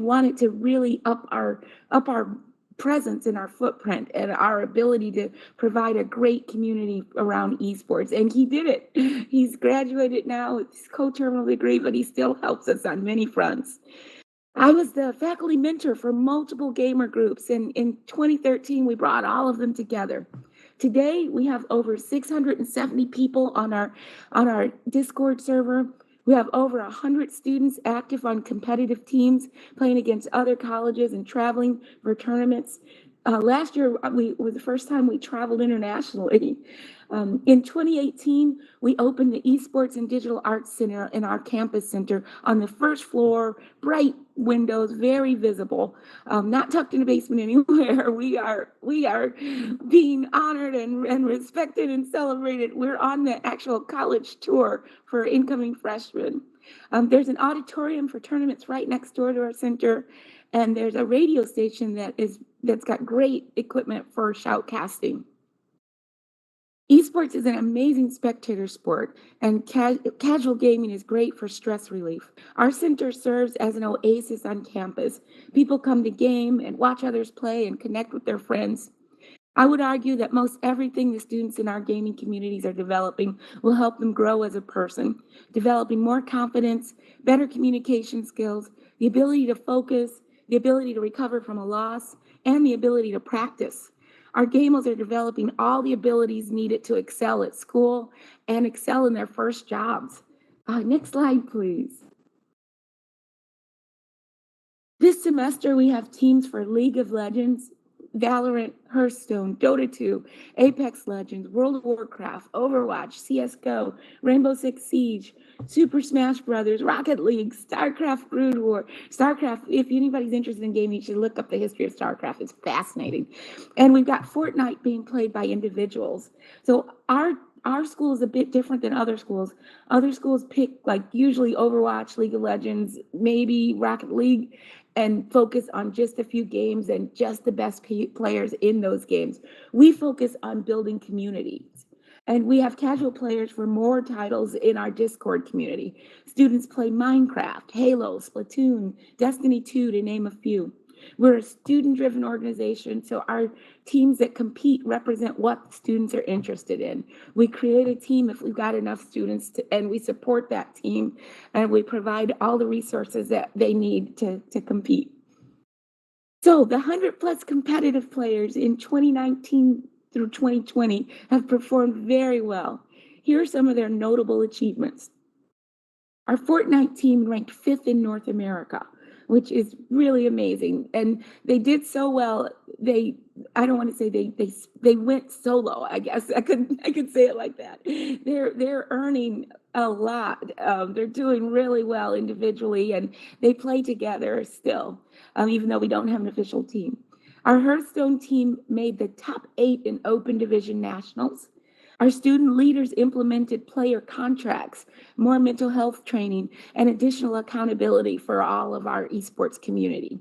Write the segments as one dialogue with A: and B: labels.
A: wanted to really up our presence and our footprint and our ability to provide a great community around esports. And he did it. He's graduated now with his co-terminal degree, but he still helps us on many fronts. I was the faculty mentor for multiple gamer groups, and in 2013, we brought all of them together. Today, we have over 670 people on our Discord server. We have over 100 students active on competitive teams, playing against other colleges and traveling for tournaments. Last year, we was the first time we traveled internationally. In 2018, we opened the Esports and Digital Arts Center in our campus center on the first floor, bright windows, very visible, not tucked in the basement anywhere. We are being honored and respected and celebrated. We're on the actual college tour for incoming freshmen. There's an auditorium for tournaments right next door to our center, and there's a radio station that's got great equipment for shoutcasting. Esports is an amazing spectator sport, and casual gaming is great for stress relief. Our center serves as an oasis on campus. People come to game and watch others play and connect with their friends. I would argue that most everything the students in our gaming communities are developing will help them grow as a person, developing more confidence, better communication skills, the ability to focus, the ability to recover from a loss, and the ability to practice. Our gamers are developing all the abilities needed to excel at school and excel in their first jobs. Next slide, please. This semester, we have teams for League of Legends, Valorant, Hearthstone, Dota 2, Apex Legends, World of Warcraft, Overwatch, CSGO, Rainbow Six Siege, Super Smash Brothers, Rocket League, StarCraft Brood War. StarCraft, if anybody's interested in gaming, you should look up the history of StarCraft. It's fascinating. And we've got Fortnite being played by individuals. So our school is a bit different than other schools. Other schools pick like usually Overwatch, League of Legends, maybe Rocket League, and focus on just a few games and just the best players in those games. We focus on building communities. And we have casual players for more titles in our Discord community. Students play Minecraft, Halo, Splatoon, Destiny 2, to name a few. We're a student-driven organization, so our teams that compete represent what students are interested in. We create a team if we've got enough students, and we support that team, and we provide all the resources that they need to compete. So the 100+ competitive players in 2019 through 2020 have performed very well. Here are some of their notable achievements. Our Fortnite team ranked 5th in North America, which is really amazing. And they did so well. I don't want to say they went solo, I guess. I could say it like that. They're earning a lot. They're doing really well individually, and they play together still, even though we don't have an official team. Our Hearthstone team made the top 8 in Open Division Nationals. Our student leaders implemented player contracts, more mental health training, and additional accountability for all of our esports community.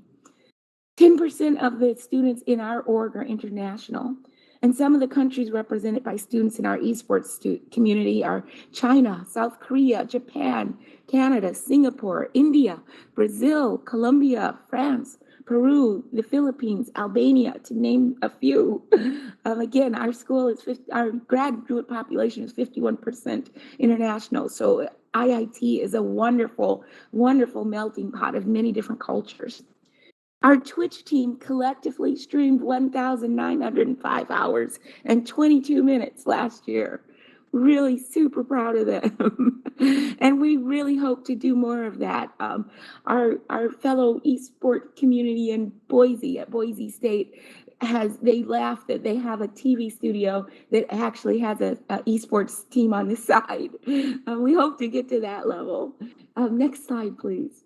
A: 10% of the students in our org are international, and some of the countries represented by students in our esports community are China, South Korea, Japan, Canada, Singapore, India, Brazil, Colombia, France, Peru, the Philippines, Albania, to name a few. Again, our graduate population is 51% international. So IIT is a wonderful, wonderful melting pot of many different cultures. Our Twitch team collectively streamed 1,905 hours and 22 minutes last year. Really super proud of them. And we really hope to do more of that. Our fellow eSport community in Boise, at Boise State, they laugh that they have a TV studio that actually has a eSports team on the side. We hope to get to that level. Next slide, please.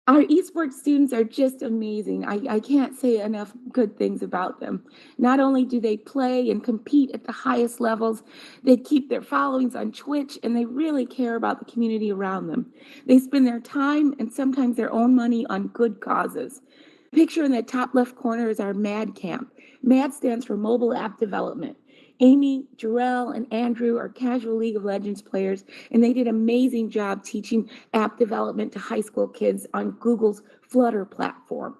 A: Our esports students are just amazing. I can't say enough good things about them. Not only do they play and compete at the highest levels, they keep their followings on Twitch, and they really care about the community around them. They spend their time and sometimes their own money on good causes. Picture in the top left corner is our MAD camp. MAD stands for Mobile App Development. Amy, Jarrell, and Andrew are casual League of Legends players, and they did an amazing job teaching app development to high school kids on Google's Flutter platform.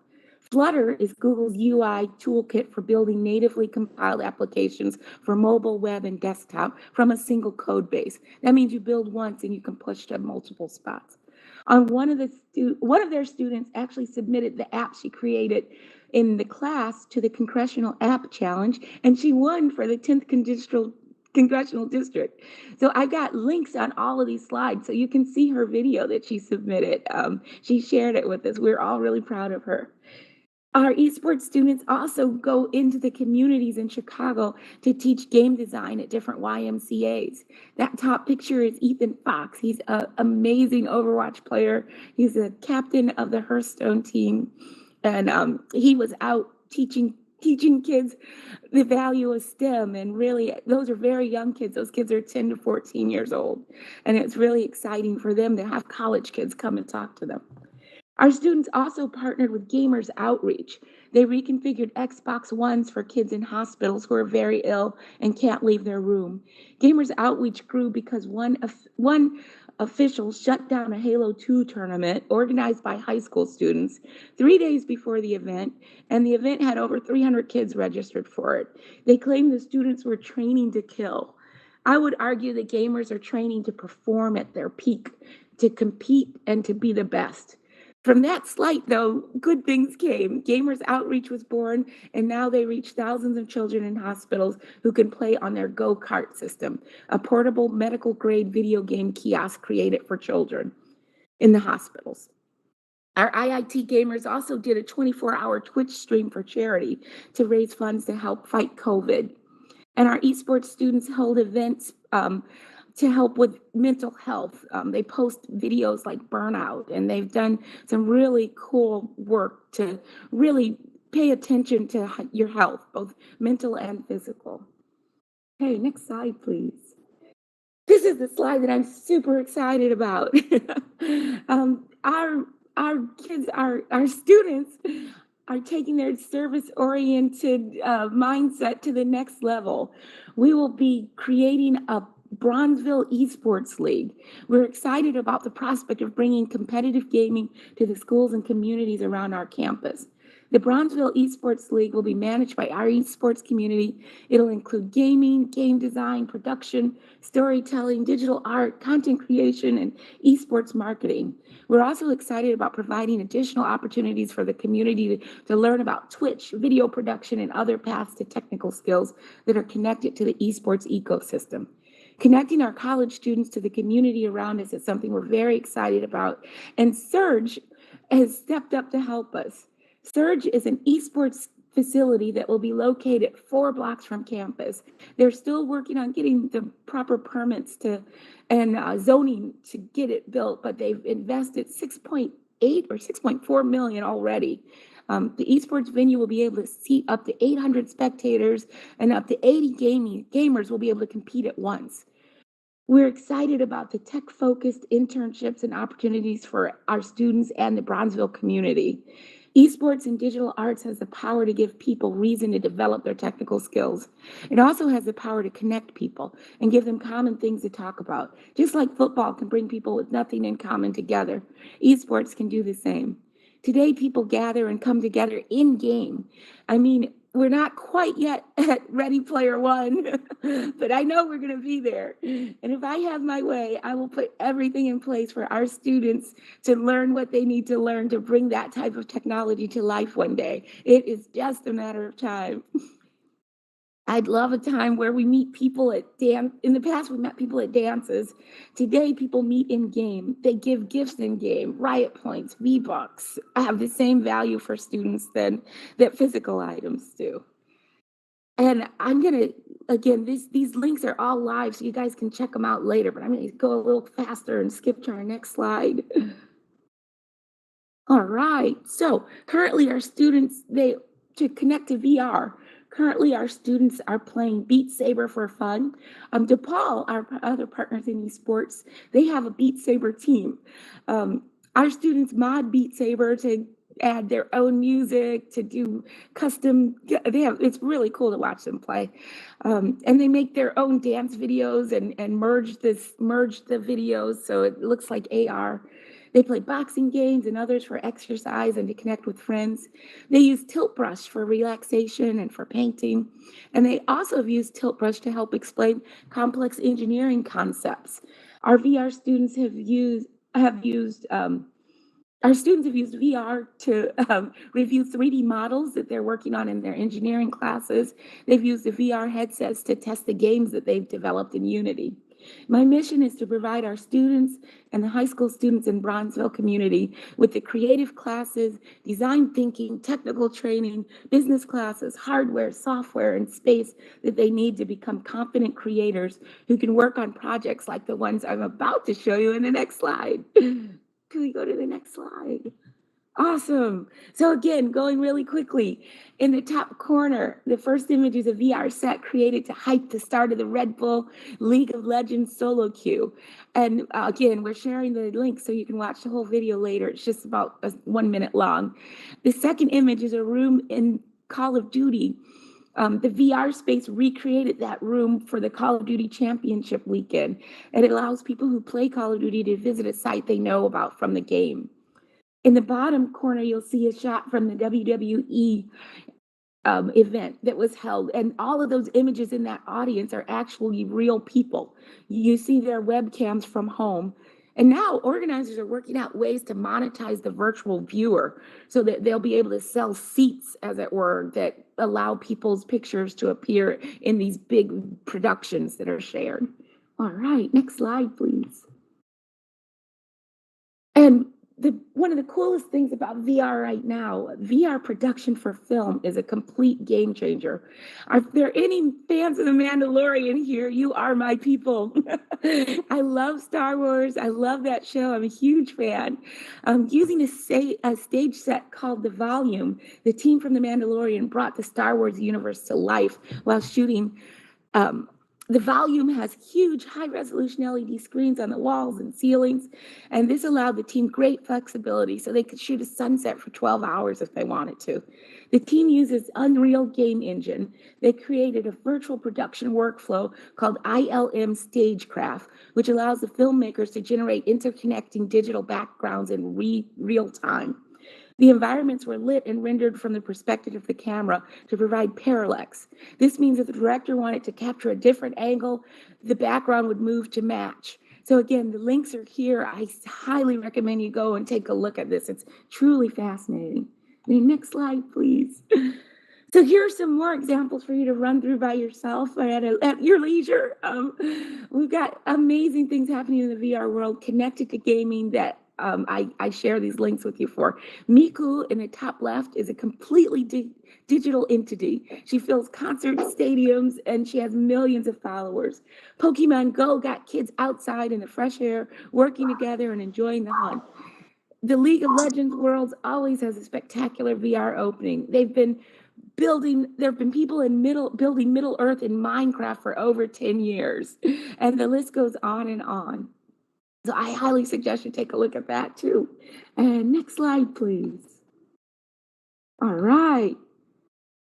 A: Flutter is Google's UI toolkit for building natively compiled applications for mobile, web, and desktop from a single code base. That means you build once and you can push to multiple spots. On one of their students actually submitted the app she created in the class to the Congressional App Challenge, and she won for the 10th congressional district. So I've got links on all of these slides so you can see her video that she submitted. She shared it with us. We're all really proud of her. Our esports students also go into the communities in Chicago to teach game design at different YMCAs. That top picture is Ethan Fox. He's an amazing Overwatch player. He's a captain of the Hearthstone team, and he was out teaching kids the value of STEM. And really, those are very young kids. Those kids are 10 to 14 years old. And it's really exciting for them to have college kids come and talk to them. Our students also partnered with Gamers Outreach. They reconfigured Xbox Ones for kids in hospitals who are very ill and can't leave their room. Gamers Outreach grew because one official shut down a Halo 2 tournament organized by high school students 3 days before the event, and the event had over 300 kids registered for it. They claimed the students were training to kill. I would argue that gamers are training to perform at their peak, to compete, and to be the best. From that slight, though, good things came. Gamers Outreach was born, and now they reach thousands of children in hospitals who can play on their go-kart system, a portable medical-grade video game kiosk created for children in the hospitals. Our IIT gamers also did a 24-hour Twitch stream for charity to raise funds to help fight COVID. And our esports students hold events to help with mental health. They post videos like burnout, and they've done some really cool work to really pay attention to your health, both mental and physical. Okay, next slide, please. This is the slide that I'm super excited about. Our kids, our students are taking their service-oriented mindset to the next level. We will be creating a Bronzeville Esports League. We're excited about the prospect of bringing competitive gaming to the schools and communities around our campus. The Bronzeville Esports League will be managed by our esports community. It'll include gaming, game design, production, storytelling, digital art, content creation, and esports marketing. We're also excited about providing additional opportunities for the community to learn about Twitch, video production, and other paths to technical skills that are connected to the esports ecosystem. Connecting our college students to the community around us is something we're very excited about, and Surge has stepped up to help us. Surge is an esports facility that will be located 4 blocks from campus. They're still working on getting the proper permits and zoning to get it built, but they've invested 6.8 or 6.4 million already. The esports venue will be able to seat up to 800 spectators, and up to 80 gamers will be able to compete at once. We're excited about the tech-focused internships and opportunities for our students and the Bronzeville community. Esports and digital arts has the power to give people reason to develop their technical skills. It also has the power to connect people and give them common things to talk about. Just like football can bring people with nothing in common together, esports can do the same. Today, people gather and come together in game. I mean, we're not quite yet at Ready Player One, but I know we're going to be there. And if I have my way, I will put everything in place for our students to learn what they need to learn to bring that type of technology to life one day. It is just a matter of time. I'd love a time where we meet people at dance. In the past, we met people at dances. Today, people meet in game. They give gifts in game, riot points, V-Bucks. Have the same value for students that physical items do. And I'm gonna, again, these links are all live, so you guys can check them out later, but I'm gonna go a little faster and skip to our next slide. All right, so currently our students, to connect to VR, currently our students are playing Beat Saber for fun. DePaul, our other partners in esports, they have a Beat Saber team. Our students mod Beat Saber to add their own music, to do custom. It's really cool to watch them play. And they make their own dance videos and merge the videos so it looks like AR. They play boxing games and others for exercise and to connect with friends. They use Tilt Brush for relaxation and for painting. And they also have used Tilt Brush to help explain complex engineering concepts. Our VR students have used our students have used VR to review 3D models that they're working on in their engineering classes. They've used the VR headsets to test the games that they've developed in Unity. My mission is to provide our students and the high school students in Bronzeville community with the creative classes, design thinking, technical training, business classes, hardware, software, and space that they need to become confident creators who can work on projects like the ones I'm about to show you in the next slide. Can we go to the next slide? Awesome. So again, going really quickly, in the top corner, the first image is a VR set created to hype the start of the Red Bull League of Legends solo queue. And again, we're sharing the link so you can watch the whole video later. It's just about 1 minute long. The second image is a room in Call of Duty. The VR space recreated that room for the Call of Duty Championship weekend. And it allows people who play Call of Duty to visit a site they know about from the game. In the bottom corner, you'll see a shot from the WWE event that was held. And all of those images in that audience are actually real people. You see their webcams from home. And now organizers are working out ways to monetize the virtual viewer so that they'll be able to sell seats, as it were, that allow people's pictures to appear in these big productions that are shared. All right, next slide, please. And one of the coolest things about VR right now, VR production for film is a complete game changer. Are there any fans of The Mandalorian here? You are my people. I love Star Wars. I love that show. I'm a huge fan. Using a stage set called The Volume, the team from The Mandalorian brought the Star Wars universe to life while shooting. The Volume has huge high-resolution LED screens on the walls and ceilings, and this allowed the team great flexibility so they could shoot a sunset for 12 hours if they wanted to. The team uses Unreal Game Engine. They created a virtual production workflow called ILM Stagecraft, which allows the filmmakers to generate interconnecting digital backgrounds in real time. The environments were lit and rendered from the perspective of the camera to provide parallax. This means if the director wanted to capture a different angle, the background would move to match. So again, the links are here. I highly recommend you go and take a look at this. It's truly fascinating. The next slide, please. So here are some more examples for you to run through by yourself or at your leisure. We've got amazing things happening in the VR world connected to gaming that I share these links with you for. Miku in the top left is a completely digital entity. She fills concert stadiums and she has millions of followers. Pokemon Go got kids outside in the fresh air, working together and enjoying the hunt. The League of Legends Worlds always has a spectacular VR opening. There have been people building Middle Earth in Minecraft for over 10 years. And the list goes on and on. So I highly suggest you take a look at that too. And next slide, please. All right.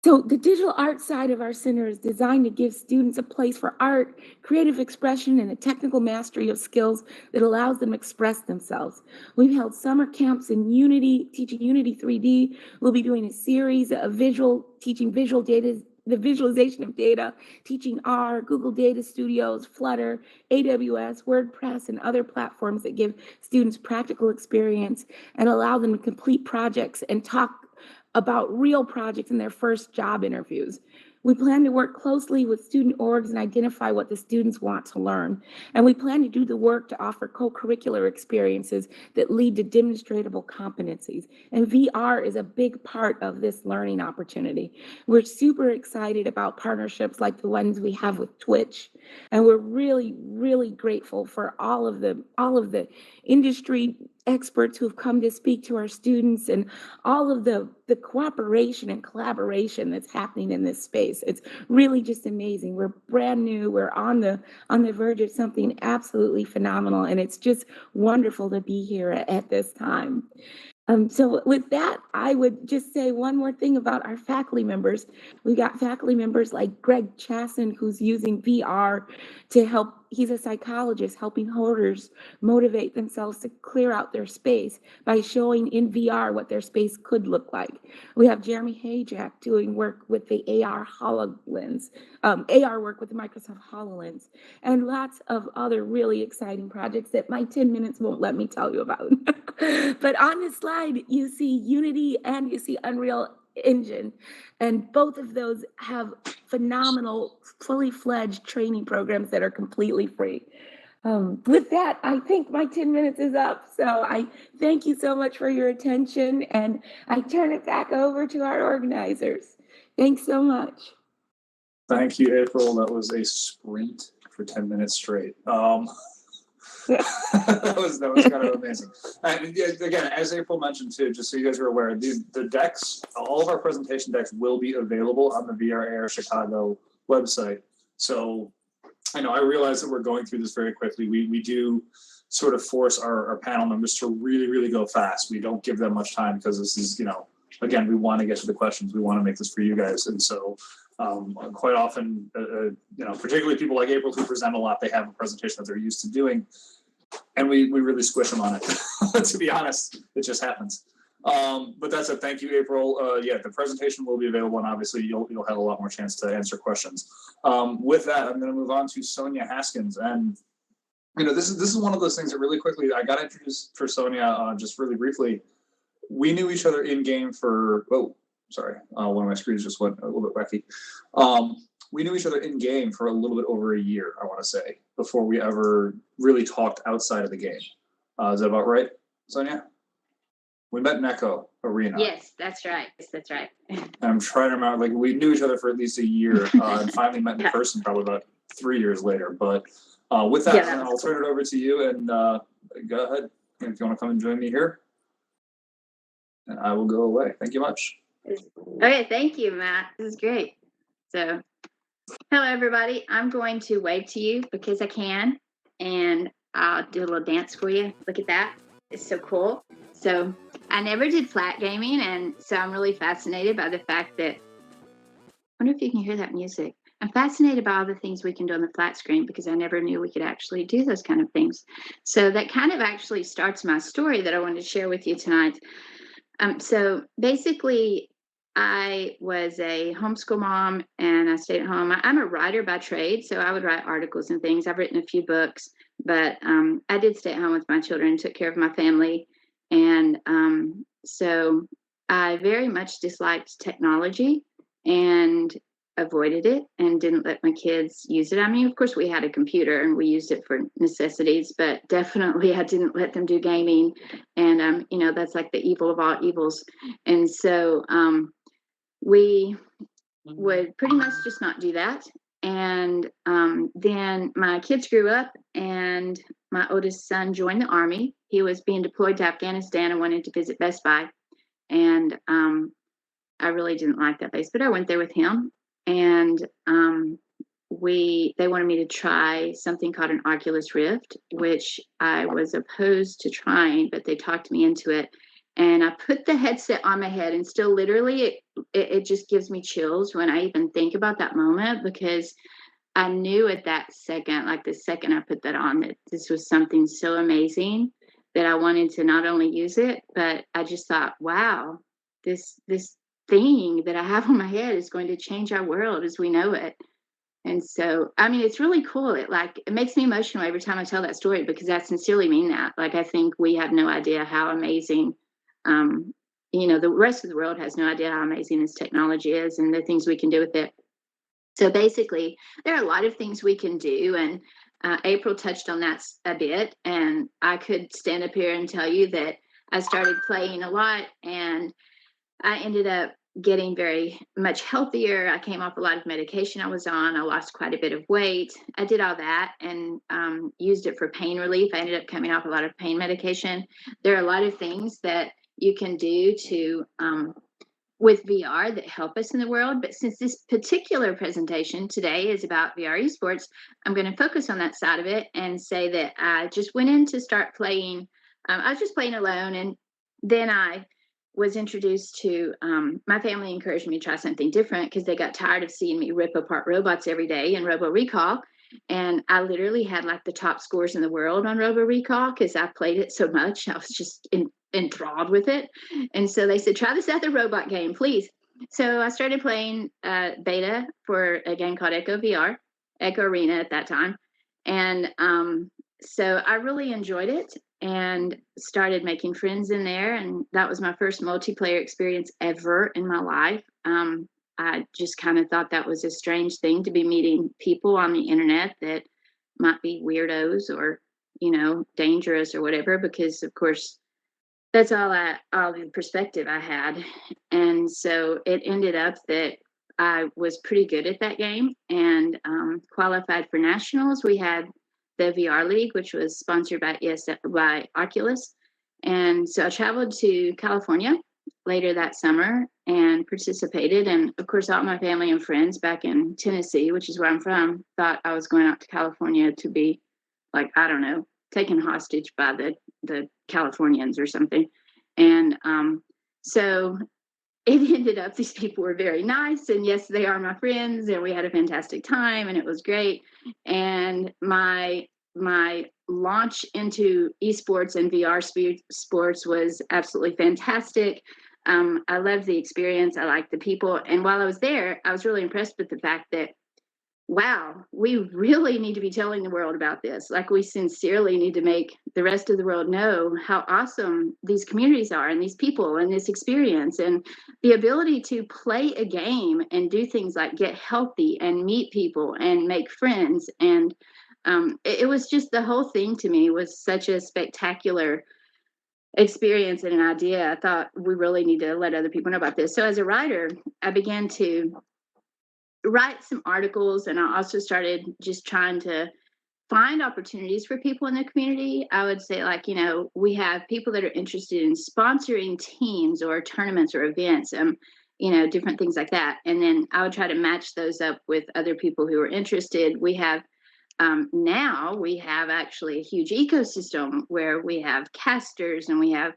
A: So the digital art side of our center is designed to give students a place for art, creative expression, and a technical mastery of skills that allows them to express themselves. We've held summer camps in Unity, teaching Unity 3D. We'll be doing a series of teaching visual data, the visualization of data, teaching R, Google Data Studios, Flutter, AWS, WordPress, and other platforms that give students practical experience and allow them to complete projects and talk about real projects in their first job interviews. We plan to work closely with student orgs and identify what the students want to learn. And we plan to do the work to offer co-curricular experiences that lead to demonstratable competencies. And VR is a big part of this learning opportunity. We're super excited about partnerships like the ones we have with Twitch. And we're really, really grateful for all of the industry experts who've come to speak to our students and all of the cooperation and collaboration that's happening in this space. It's really just amazing. We're brand new. We're on the verge of something absolutely phenomenal. And it's just wonderful to be here at this time. So with that, I would just say one more thing about our faculty members. We got faculty members like Greg Chasson, who's using VR to help. He's a psychologist helping hoarders motivate themselves to clear out their space by showing in VR what their space could look like. We have Jeremy Hajak doing work with the AR HoloLens, AR work with the Microsoft HoloLens, and lots of other really exciting projects that my 10 minutes won't let me tell you about. But on this slide, you see Unity and you see Unreal Engine, and both of those have phenomenal, fully fledged training programs that are completely free. With that, I think my 10 minutes is up. So I thank you so much for your attention, and I turn it back over to our organizers. Thanks so much.
B: Thank you, April. That was a sprint for 10 minutes straight. That was kind of amazing. And again, as April mentioned too, just so you guys are aware, the decks, all of our presentation decks will be available on the VRAR Chicago website. So I realize that we're going through this very quickly. We do sort of force our panel members to really, really go fast. We don't give them much time because this is, again, we want to get to the questions. We want to make this for you guys. And so quite often, particularly people like April who present a lot, they have a presentation that they're used to doing, and we really squish them on it. To be honest, it just happens. But that's it. Thank you, April. The presentation will be available, and obviously you'll have a lot more chance to answer questions. With that, I'm going to move on to Sonia Haskins, and this is one of those things that really quickly I got introduced for Sonia just really briefly. We knew each other in game for one of my screens just went a little bit wacky. We knew each other in game for a little bit over a year, I want to say, before we ever really talked outside of the game. Is that about right, Sonia? We met in Echo Arena.
C: Yes, that's right.
B: And I'm trying to remember, we knew each other for at least a year and finally met in person probably about 3 years later. But with that, I'll turn it over to you, and go ahead if you want to come and join me here. And I will go away. Thank you much.
C: Okay, thank you, Matt. This is great. So, hello, everybody. I'm going to wave to you because I can, and I'll do a little dance for you. Look at that. It's so cool. So, I never did flat gaming, and so I'm really fascinated by the fact that, I wonder if you can hear that music. I'm fascinated by all the things we can do on the flat screen because I never knew we could actually do those kind of things. So, that kind of actually starts my story that I wanted to share with you tonight. So, basically, I was a homeschool mom and I stayed at home. I'm a writer by trade, so I would write articles and things. I've written a few books, but I did stay at home with my children, took care of my family. And so I very much disliked technology and avoided it and didn't let my kids use it. I mean, of course, we had a computer and we used it for necessities, but definitely I didn't let them do gaming. And, that's like the evil of all evils. And so we would pretty much just not do that. And then my kids grew up and my oldest son joined the Army. He was being deployed to Afghanistan and wanted to visit Best Buy. And I really didn't like that place, but I went there with him. And they wanted me to try something called an Oculus Rift, which I was opposed to trying, but they talked me into it. And I put the headset on my head, and still literally it just gives me chills when I even think about that moment, because I knew at that second, like the second I put that on, that this was something so amazing that I wanted to not only use it, but I just thought, wow, this thing that I have on my head is going to change our world as we know it. And so, I mean, it's really cool. It makes me emotional every time I tell that story, because I sincerely mean that. I think we have no idea how amazing, the rest of the world has no idea how amazing this technology is and the things we can do with it. So basically, there are a lot of things we can do, and April touched on that a bit, and I could stand up here and tell you that I started playing a lot, and I ended up getting very much healthier. I came off a lot of medication I was on. I lost quite a bit of weight. I did all that and used it for pain relief. I ended up coming off a lot of pain medication. There are a lot of things that you can do to with VR that help us in the world. But since this particular presentation today is about VR eSports, I'm going to focus on that side of it and say that I just went in to start playing. I was just playing alone, and then I was introduced to, my family encouraged me to try something different because they got tired of seeing me rip apart robots every day in Robo Recall. And I literally had like the top scores in the world on Robo Recall because I played it so much. I was just enthralled with it. And so they said, try this other robot game, please. So I started playing beta for a game called Echo VR, Echo Arena at that time. And so I really enjoyed it and started making friends in there. And that was my first multiplayer experience ever in my life. I just kind of thought that was a strange thing to be meeting people on the internet that might be weirdos or, dangerous or whatever, because of course that's all the perspective I had. And so it ended up that I was pretty good at that game and qualified for nationals. We had the VR League, which was sponsored by Oculus. And so I traveled to California later that summer and participated. And of course, all my family and friends back in Tennessee, which is where I'm from, thought I was going out to California to be like, I don't know, taken hostage by the Californians or something. And so it ended up these people were very nice, and yes, they are my friends, and we had a fantastic time and it was great. And my launch into esports and VR sports was absolutely fantastic. I loved the experience. I liked the people. And while I was there, I was really impressed with the fact that, wow, we really need to be telling the world about this. Like, we sincerely need to make the rest of the world know how awesome these communities are and these people and this experience and the ability to play a game and do things like get healthy and meet people and make friends. And it was just, the whole thing to me was such a spectacular experience and an idea. I thought we really need to let other people know about this. So as a writer, I began to write some articles, and I also started just trying to find opportunities for people in the community. I would say, like, we have people that are interested in sponsoring teams or tournaments or events, different things like that. And then I would try to match those up with other people who are interested. We have now we have actually a huge ecosystem where we have casters and we have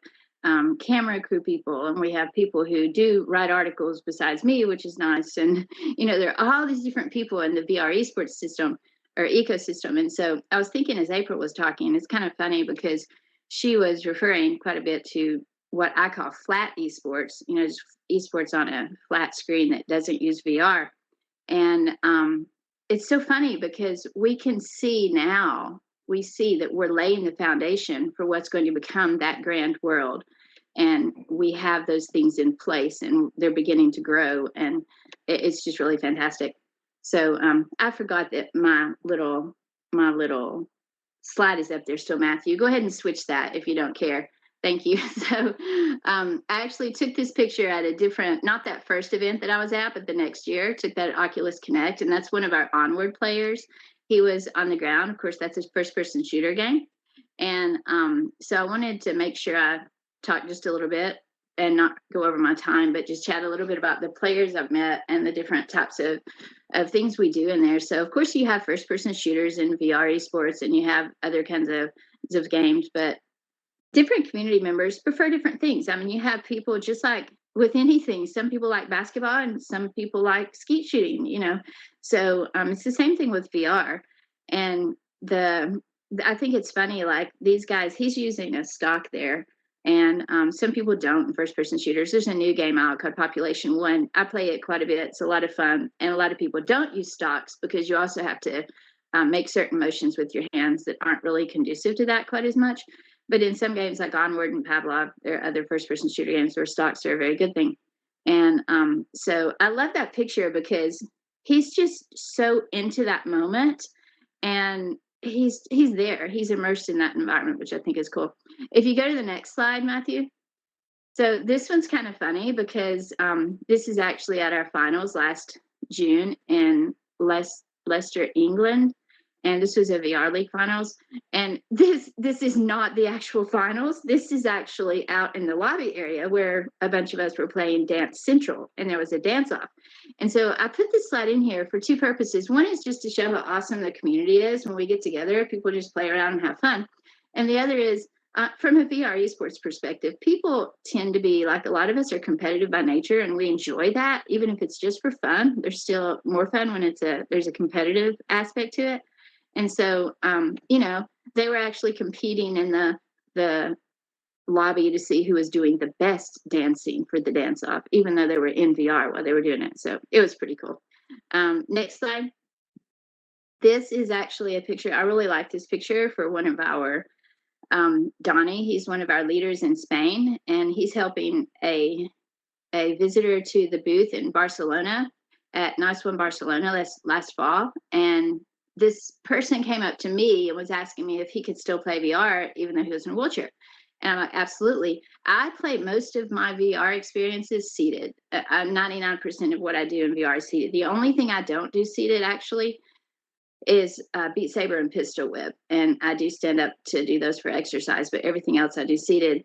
C: camera crew people, and we have people who do write articles besides me, which is nice. And there are all these different people in the VR esports system or ecosystem. And so I was thinking, as April was talking, it's kind of funny because she was referring quite a bit to what I call flat esports, just esports on a flat screen that doesn't use VR. And it's so funny because we see that we're laying the foundation for what's going to become that grand world. And we have those things in place and they're beginning to grow. And it's just really fantastic. So I forgot that my little slide is up there still, Matthew. Go ahead and switch that if you don't care. Thank you. So I actually took this picture at a different, not that first event that I was at, but the next year, took that at Oculus Connect. And that's one of our Onward players. He was on the ground. Of course, that's his first-person shooter game. And so I wanted to make sure I talk just a little bit and not go over my time, but just chat a little bit about the players I've met and the different types of things we do in there. So of course you have first-person shooters in VR esports, and you have other kinds of games, but different community members prefer different things. I mean, you have people, just like with anything, some people like basketball and some people like skeet shooting, So it's the same thing with VR. And I think it's funny, like these guys, he's using a stock there. And some people don't in first-person shooters. There's a new game out called Population 1. I play it quite a bit. It's a lot of fun. And a lot of people don't use stocks because you also have to make certain motions with your hands that aren't really conducive to that quite as much. But in some games like Onward and Pavlov, there are other first-person shooter games where stocks are a very good thing. And so I love that picture because he's just so into that moment, and he's there. He's immersed in that environment, which I think is cool. If you go to the next slide, Matthew. So this one's kind of funny because this is actually at our finals last June in Leicester, England. And this was a VR League finals. And this is not the actual finals. This is actually out in the lobby area where a bunch of us were playing Dance Central, and there was a dance off. And so I put this slide in here for two purposes. One is just to show how awesome the community is when we get together. People just play around and have fun. And the other is From a VR esports perspective, people tend to be like, a lot of us are competitive by nature, and we enjoy that, even if it's just for fun. There's still more fun when there's a competitive aspect to it. And so, they were actually competing in the lobby to see who was doing the best dancing for the dance off, even though they were in VR while they were doing it. So it was pretty cool. Next slide. This is actually a picture. I really like this picture for one of our Donnie. He's one of our leaders in Spain, and he's helping a visitor to the booth in Barcelona at Nice One Barcelona last fall. And this person came up to me and was asking me if he could still play VR even though he was in a wheelchair. And I'm like, absolutely. I play most of my VR experiences seated. 99% of what I do in VR is seated. The only thing I don't do seated actually is Beat Saber and pistol whip. And I do stand up to do those for exercise, but everything else I do seated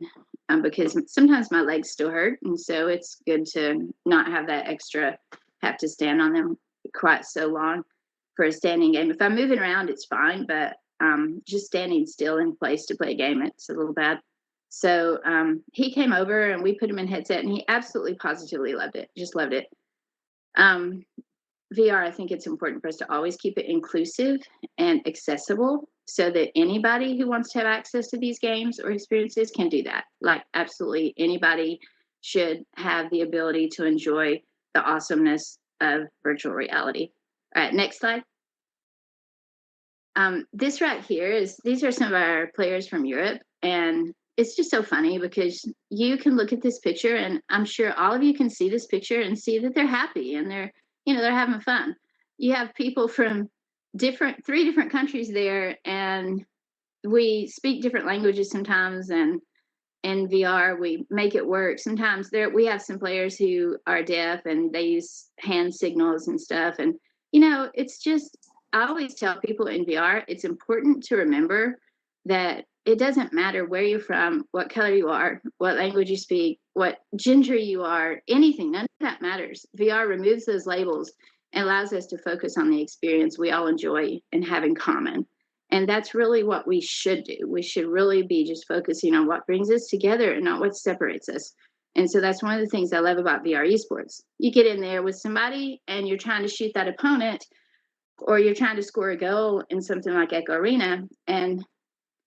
C: because sometimes my legs still hurt. And so it's good to not have that extra, have to stand on them quite so long for a standing game. If I'm moving around, it's fine, but just standing still in place to play a game, it's a little bad. So he came over and we put him in headset, and he absolutely positively loved it, just loved it. VR, I think it's important for us to always keep it inclusive and accessible so that anybody who wants to have access to these games or experiences can do that. Like, absolutely anybody should have the ability to enjoy the awesomeness of virtual reality. All right, next slide. This right here these are some of our players from Europe, and it's just so funny because you can look at this picture, and I'm sure all of you can see this picture and see that they're happy and they're having fun. You have people from three different countries there, and we speak different languages sometimes, and in VR we make it work. Sometimes we have some players who are deaf and they use hand signals and stuff, and it's just, I always tell people in VR, it's important to remember that it doesn't matter where you're from, what color you are, what language you speak, what gender you are, anything, none of that matters. VR removes those labels and allows us to focus on the experience we all enjoy and have in common. And that's really what we should do. We should really be just focusing on what brings us together and not what separates us. And so that's one of the things I love about VR esports. You get in there with somebody and you're trying to shoot that opponent, or you're trying to score a goal in something like Echo Arena, and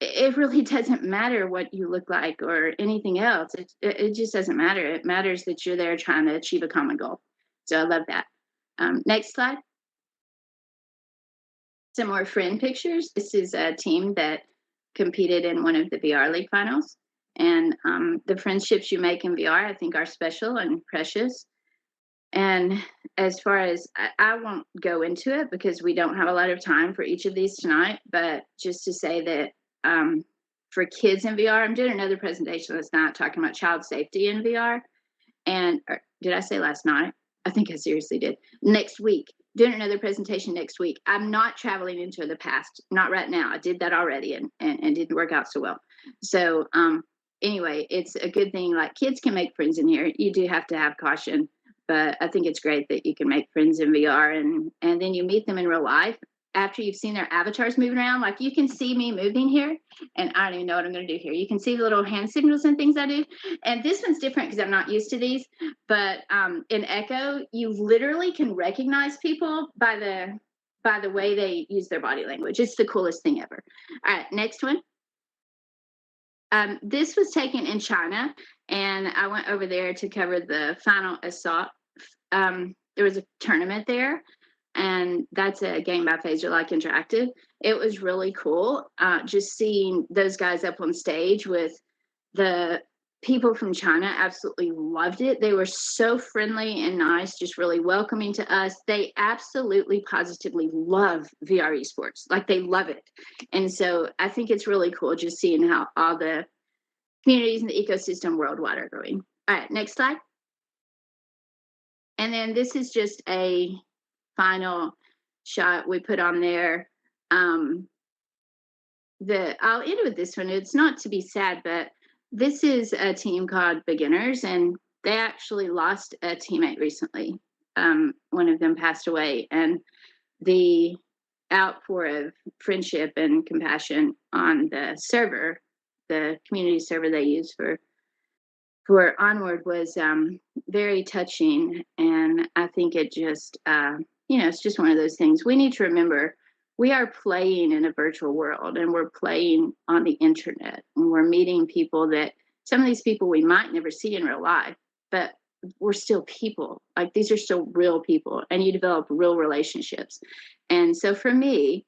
C: it really doesn't matter what you look like or anything else. It just doesn't matter. It matters that you're there trying to achieve a common goal. So I love that. Next slide. Some more friend pictures. This is a team that competed in one of the VR League finals. And the friendships you make in VR, I think, are special and precious. And as far as, I won't go into it because we don't have a lot of time for each of these tonight, but just to say that for kids in VR, I'm doing another presentation that's not talking about child safety in VR. And did I say last night? I think I seriously did. Next week, doing another presentation next week. I'm not traveling into the past, not right now. I did that already and didn't work out so well. So anyway, it's a good thing. Like, kids can make friends in here. You do have to have caution. But I think it's great that you can make friends in VR and then you meet them in real life after you've seen their avatars moving around. Like, you can see me moving here, and I don't even know what I'm going to do here. You can see the little hand signals and things I do. And this one's different because I'm not used to these. But in Echo, you literally can recognize people by the way they use their body language. It's the coolest thing ever. All right, next one. This was taken in China, and I went over there to cover the final assault. There was a tournament there, and that's a game by Phaser Like Interactive. It was really cool just seeing those guys up on stage with the people from China. Absolutely loved it. They were so friendly and nice, just really welcoming to us. They absolutely positively love VR esports. Like, they love it. And so I think it's really cool just seeing how all the communities in the ecosystem worldwide are growing. All right, next slide. And then this is just a final shot we put on there. I'll end with this one. It's not to be sad, but this is a team called Beginners, and they actually lost a teammate recently. One of them passed away, and the outpour of friendship and compassion on the server the community server they use for Onward was very touching, and I think it just it's just one of those things. We need to remember we are playing in a virtual world, and we're playing on the internet, and we're meeting people that some of these people we might never see in real life, but we're still people. Like, these are still real people, and you develop real relationships. And so for me,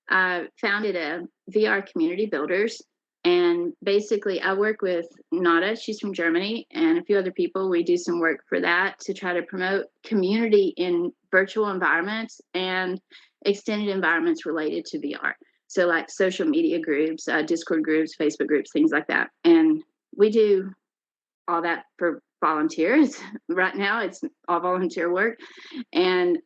C: I founded a VR community builders. And basically, I work with Nada, she's from Germany, and a few other people. We do some work for that to try to promote community in virtual environments and extended environments related to VR. So like social media groups, Discord groups, Facebook groups, things like that. And we do all that for volunteers. Right now, it's all volunteer work. And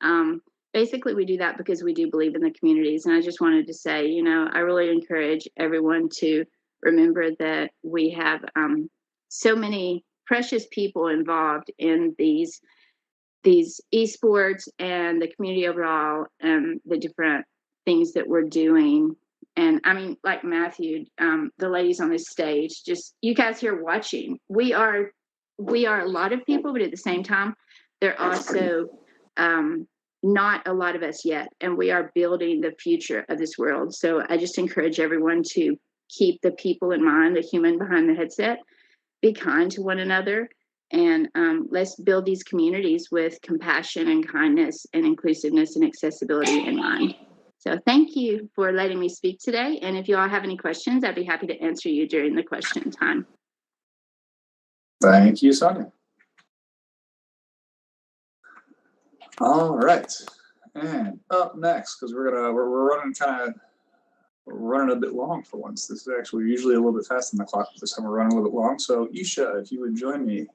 C: basically, we do that because we do believe in the communities. And I just wanted to say, I really encourage everyone to remember that we have so many precious people involved in these eSports and the community overall, and the different things that we're doing. And I mean, like Matthew, the ladies on this stage, just you guys here watching, we are a lot of people, but at the same time, there are also not a lot of us yet, and we are building the future of this world. So I just encourage everyone to keep the people in mind, the human behind the headset, be kind to one another, and let's build these communities with compassion and kindness and inclusiveness and accessibility in mind. So thank you for letting me speak today. And if you all have any questions, I'd be happy to answer you during the question time.
B: Thank you, Sonia. All right, and up next, because we're running a bit long for once. This is actually usually a little bit faster than the clock, but this time we're running a little bit long. So Isha, if you would join me.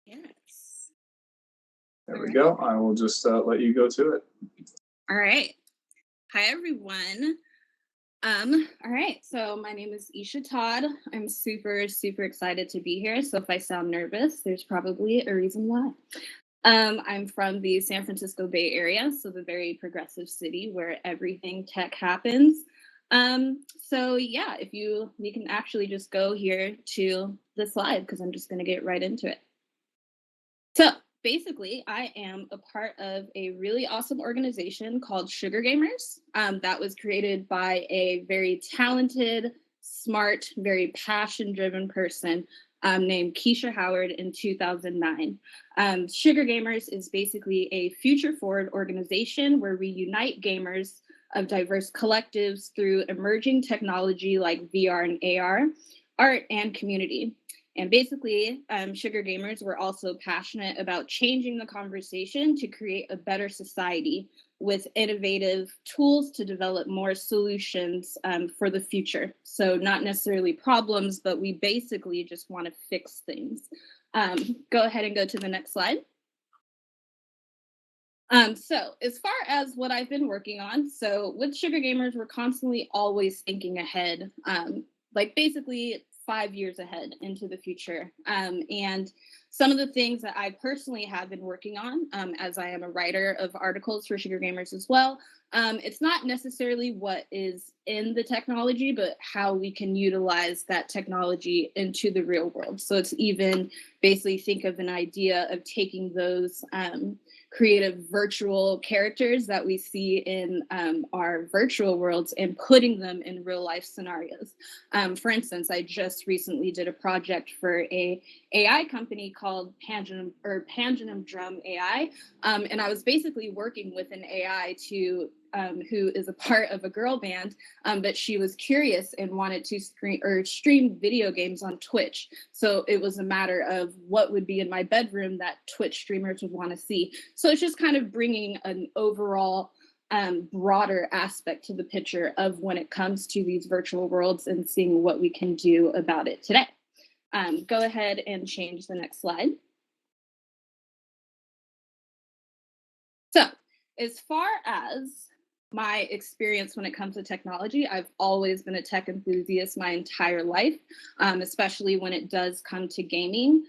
D: Yes.
B: There we go. I will just let you go to it.
D: All right. Hi, everyone. All right. So my name is Isha Todd. I'm super, super excited to be here. So if I sound nervous, there's probably a reason why. I'm from the San Francisco Bay Area, so the very progressive city where everything tech happens. So yeah, we can actually just go here to the slide, because I'm just going to get right into it. So basically, I am a part of a really awesome organization called Sugar Gamers. That was created by a very talented, smart, very passion-driven person named Keisha Howard in 2009. Sugar Gamers is basically a future-forward organization where we unite gamers of diverse collectives through emerging technology like VR and AR, art, and community. And basically, Sugar Gamers were also passionate about changing the conversation to create a better society with innovative tools to develop more solutions for the future. So not necessarily problems, but we basically just want to fix things. Go ahead and go to the next slide. So as far as what I've been working on, so with Sugar Gamers, we're constantly always thinking ahead, like basically 5 years ahead into the future. And some of the things that I personally have been working on, as I am a writer of articles for Sugar Gamers as well, it's not necessarily what is in the technology, but how we can utilize that technology into the real world. So it's even basically think of an idea of taking those creative virtual characters that we see in our virtual worlds and putting them in real life scenarios. For instance, I just recently did a project for a AI company called Pangenum Drum AI, and I was basically working with an AI who is a part of a girl band, but she was curious and wanted to stream video games on Twitch. So it was a matter of what would be in my bedroom that Twitch streamers would want to see. So it's just kind of bringing an overall broader aspect to the picture of when it comes to these virtual worlds and seeing what we can do about it today. Go ahead and change the next slide. So as far as my experience when it comes to technology, I've always been a tech enthusiast my entire life, especially when it does come to gaming.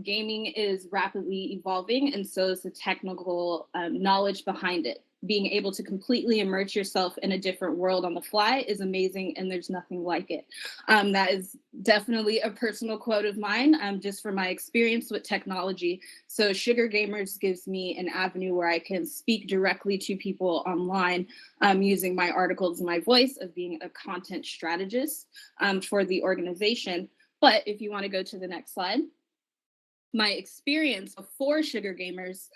D: Gaming is rapidly evolving, and so is the technical knowledge behind it. being able to completely immerse yourself in a different world on the fly is amazing, and there's nothing like it. That is definitely a personal quote of mine, just from my experience with technology. So Sugar Gamers gives me an avenue where I can speak directly to people online, using my articles and my voice of being a content strategist for the organization. But if you want to go to the next slide, my experience before Sugar Gamers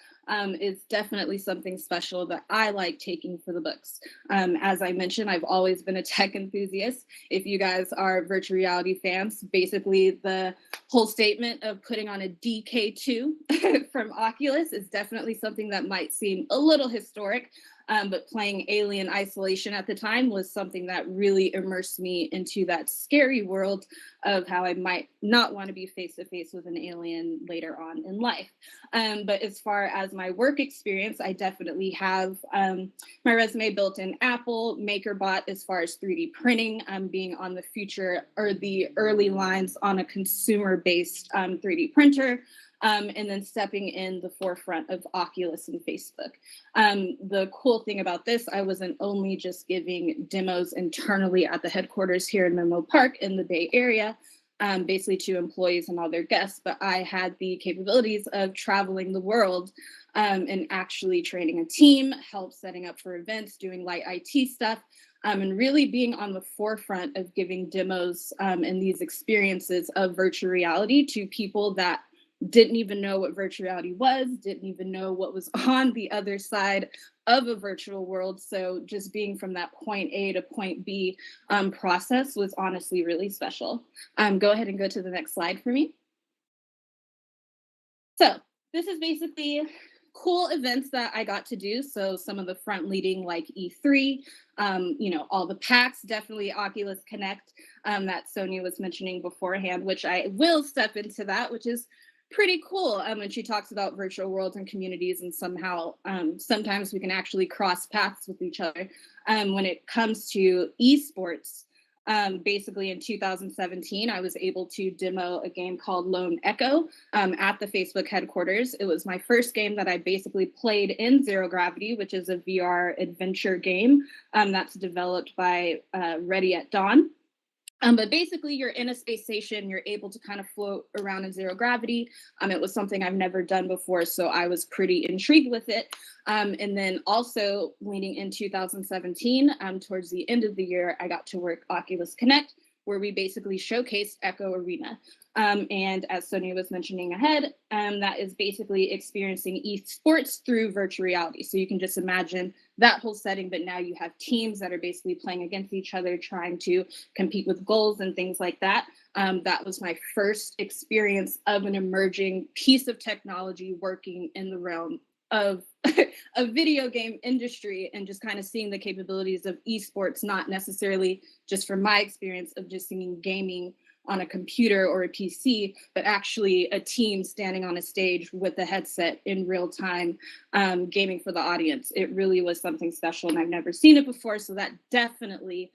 D: is definitely something special that I like taking for the books. As I mentioned, I've always been a tech enthusiast. If you guys are virtual reality fans, basically the whole statement of putting on a DK2 from Oculus is definitely something that might seem a little historic. But playing Alien Isolation at the time was something that really immersed me into that scary world of how I might not want to be face to face with an alien later on in life. But as far as my work experience, I definitely have my resume built in Apple, MakerBot as far as 3D printing, being on the future or the early lines on a consumer-based 3D printer. And then stepping in the forefront of Oculus and Facebook. The cool thing about this, I wasn't only just giving demos internally at the headquarters here in Menlo Park in the Bay Area, basically to employees and all their guests, but I had the capabilities of traveling the world and actually training a team, help setting up for events, doing light IT stuff, and really being on the forefront of giving demos and these experiences of virtual reality to people that didn't even know what virtual reality was, didn't even know what was on the other side of a virtual world. So just being from that point A to point B process was honestly really special. Go ahead and go to the next slide for me. So this is basically cool events that I got to do. So some of the front leading like E3, all the packs, definitely Oculus Connect that Sonia was mentioning beforehand, which I will step into that, which is pretty cool. And she talks about virtual worlds and communities, and somehow sometimes we can actually cross paths with each other. When it comes to eSports, basically in 2017, I was able to demo a game called Lone Echo at the Facebook headquarters. It was my first game that I basically played in Zero Gravity, which is a VR adventure game that's developed by Ready at Dawn. But basically, you're in a space station, you're able to kind of float around in zero gravity. It was something I've never done before, so I was pretty intrigued with it. And then also leading in 2017, towards the end of the year, I got to work Oculus Connect, where we basically showcased Echo Arena. And as Sonia was mentioning ahead, that is basically experiencing eSports through virtual reality. So you can just imagine that whole setting, but now you have teams that are basically playing against each other, trying to compete with goals and things like that. That was my first experience of an emerging piece of technology working in the realm of a video game industry, and just kind of seeing the capabilities of esports, not necessarily just from my experience of just seeing gaming on a computer or a PC, but actually a team standing on a stage with a headset in real time, gaming for the audience. It really was something special, and I've never seen it before. So that definitely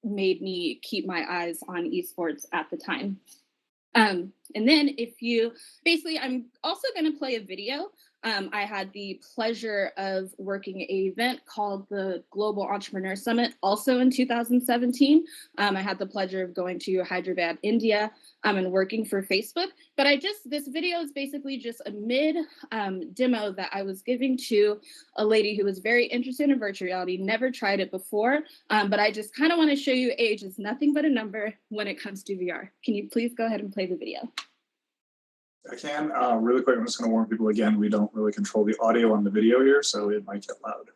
D: made me keep my eyes on esports at the time. And then I'm also going to play a video. I had the pleasure of working an event called the Global Entrepreneur Summit, also in 2017. I had the pleasure of going to Hyderabad, India, and working for Facebook. But this video is basically just a mid demo that I was giving to a lady who was very interested in virtual reality, never tried it before. But I just kind of want to show you age is nothing but a number when it comes to VR. Can you please go ahead and play the video?
B: I can. Really quick, I'm just going to warn people again, we don't really control the audio on the video here, so it might get loud.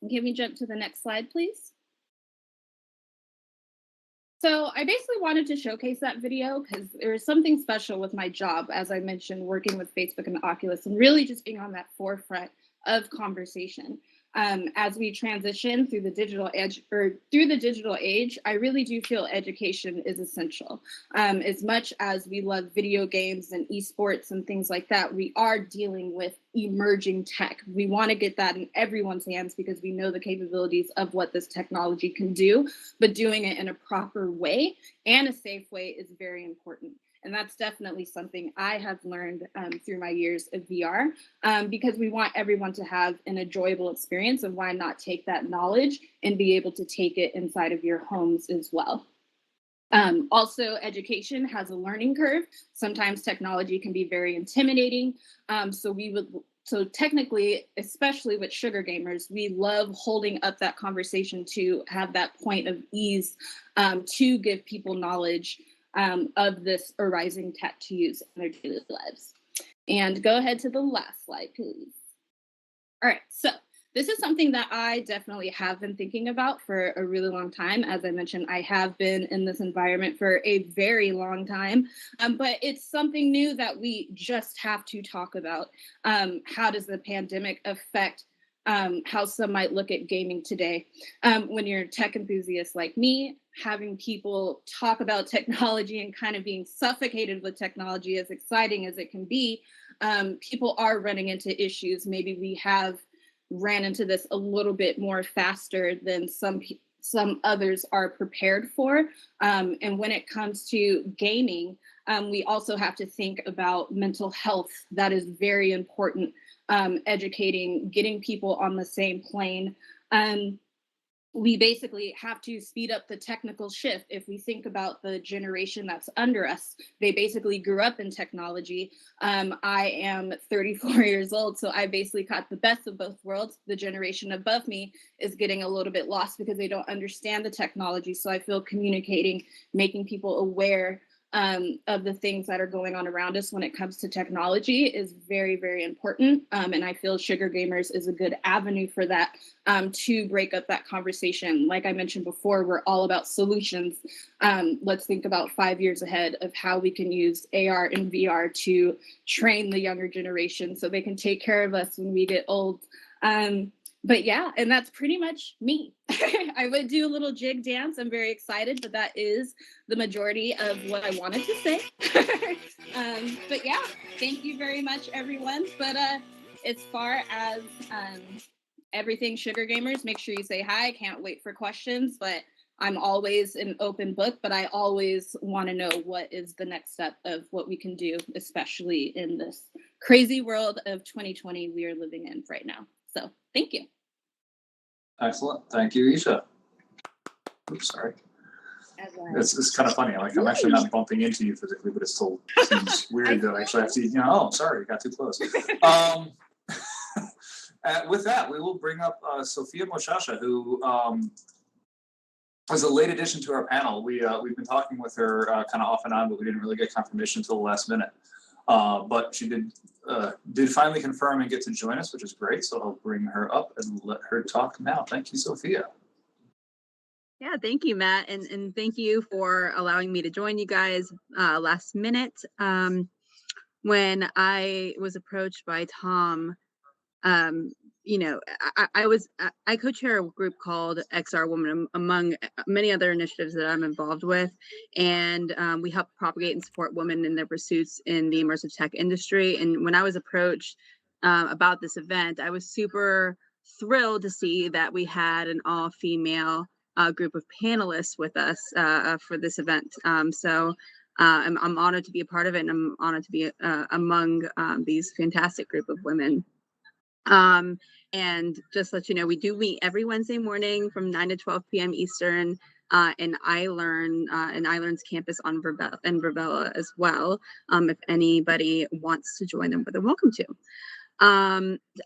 D: Can we jump to the next slide, please? So I basically wanted to showcase that video because there is something special with my job, as I mentioned, working with Facebook and Oculus, and really just being on that forefront of conversation. As we transition through the digital age, I really do feel education is essential. As much as we love video games and eSports and things like that, we are dealing with emerging tech. We want to get that in everyone's hands because we know the capabilities of what this technology can do, but doing it in a proper way and a safe way is very important. And that's definitely something I have learned through my years of VR, because we want everyone to have an enjoyable experience, and why not take that knowledge and be able to take it inside of your homes as well. Also, education has a learning curve. Sometimes technology can be very intimidating. So technically, especially with sugar gamers, we love holding up that conversation to have that point of ease, to give people knowledge of this arising tech to use in their daily lives. And go ahead to the last slide, please. All right, so this is something that I definitely have been thinking about for a really long time. As I mentioned, I have been in this environment for a very long time, but it's something new that we just have to talk about. How does the pandemic affect how some might look at gaming today? When you're a tech enthusiast like me, having people talk about technology and kind of being suffocated with technology, as exciting as it can be, people are running into issues. Maybe we have ran into this a little bit more faster than some others are prepared for. And when it comes to gaming, we also have to think about mental health. That is very important. Educating, getting people on the same plane. We basically have to speed up the technical shift. If we think about the generation that's under us, they basically grew up in technology. I am 34 years old, so I basically caught the best of both worlds. The generation above me is getting a little bit lost because they don't understand the technology. So I feel communicating, making people aware of the things that are going on around us when it comes to technology is very, very important. And I feel Sugar Gamers is a good avenue for that, to break up that conversation. Like I mentioned before, we're all about solutions. Let's think about 5 years ahead of how we can use AR and VR to train the younger generation so they can take care of us when we get old. But yeah, and that's pretty much me. I would do a little jig dance. I'm very excited, but that is the majority of what I wanted to say. But yeah, thank you very much, everyone. But as far as everything Sugar Gamers, make sure you say hi. I can't wait for questions, but I'm always an open book, but I always want to know what is the next step of what we can do, especially in this crazy world of 2020 we are living in right now. So thank you.
B: Excellent. Thank you, Isha. Oops, sorry. It's kind of funny. Like, I'm actually not bumping into you physically, but it still seems weird to actually have to, oh, sorry, got too close. With that, we will bring up Sophia Moshasha, who was a late addition to our panel. We've been talking with her kind of off and on, but we didn't really get confirmation until the last minute. But she did finally confirm and get to join us, which is great. So I'll bring her up and let her talk now. Thank you, Sophia.
E: Yeah, thank you, Matt. And thank you for allowing me to join you guys last minute. When I was approached by Tom, I co-chair a group called XR Women among many other initiatives that I'm involved with. And we help propagate and support women in their pursuits in the immersive tech industry. And when I was approached about this event, I was super thrilled to see that we had an all-female group of panelists with us for this event. So I'm honored to be a part of it, and I'm honored to be among these fantastic group of women. And just to let you know, we do meet every Wednesday morning from 9 to 12 p.m. Eastern in iLearn and iLearn's campus on Virbela as well. If anybody wants to join them, but they're welcome to.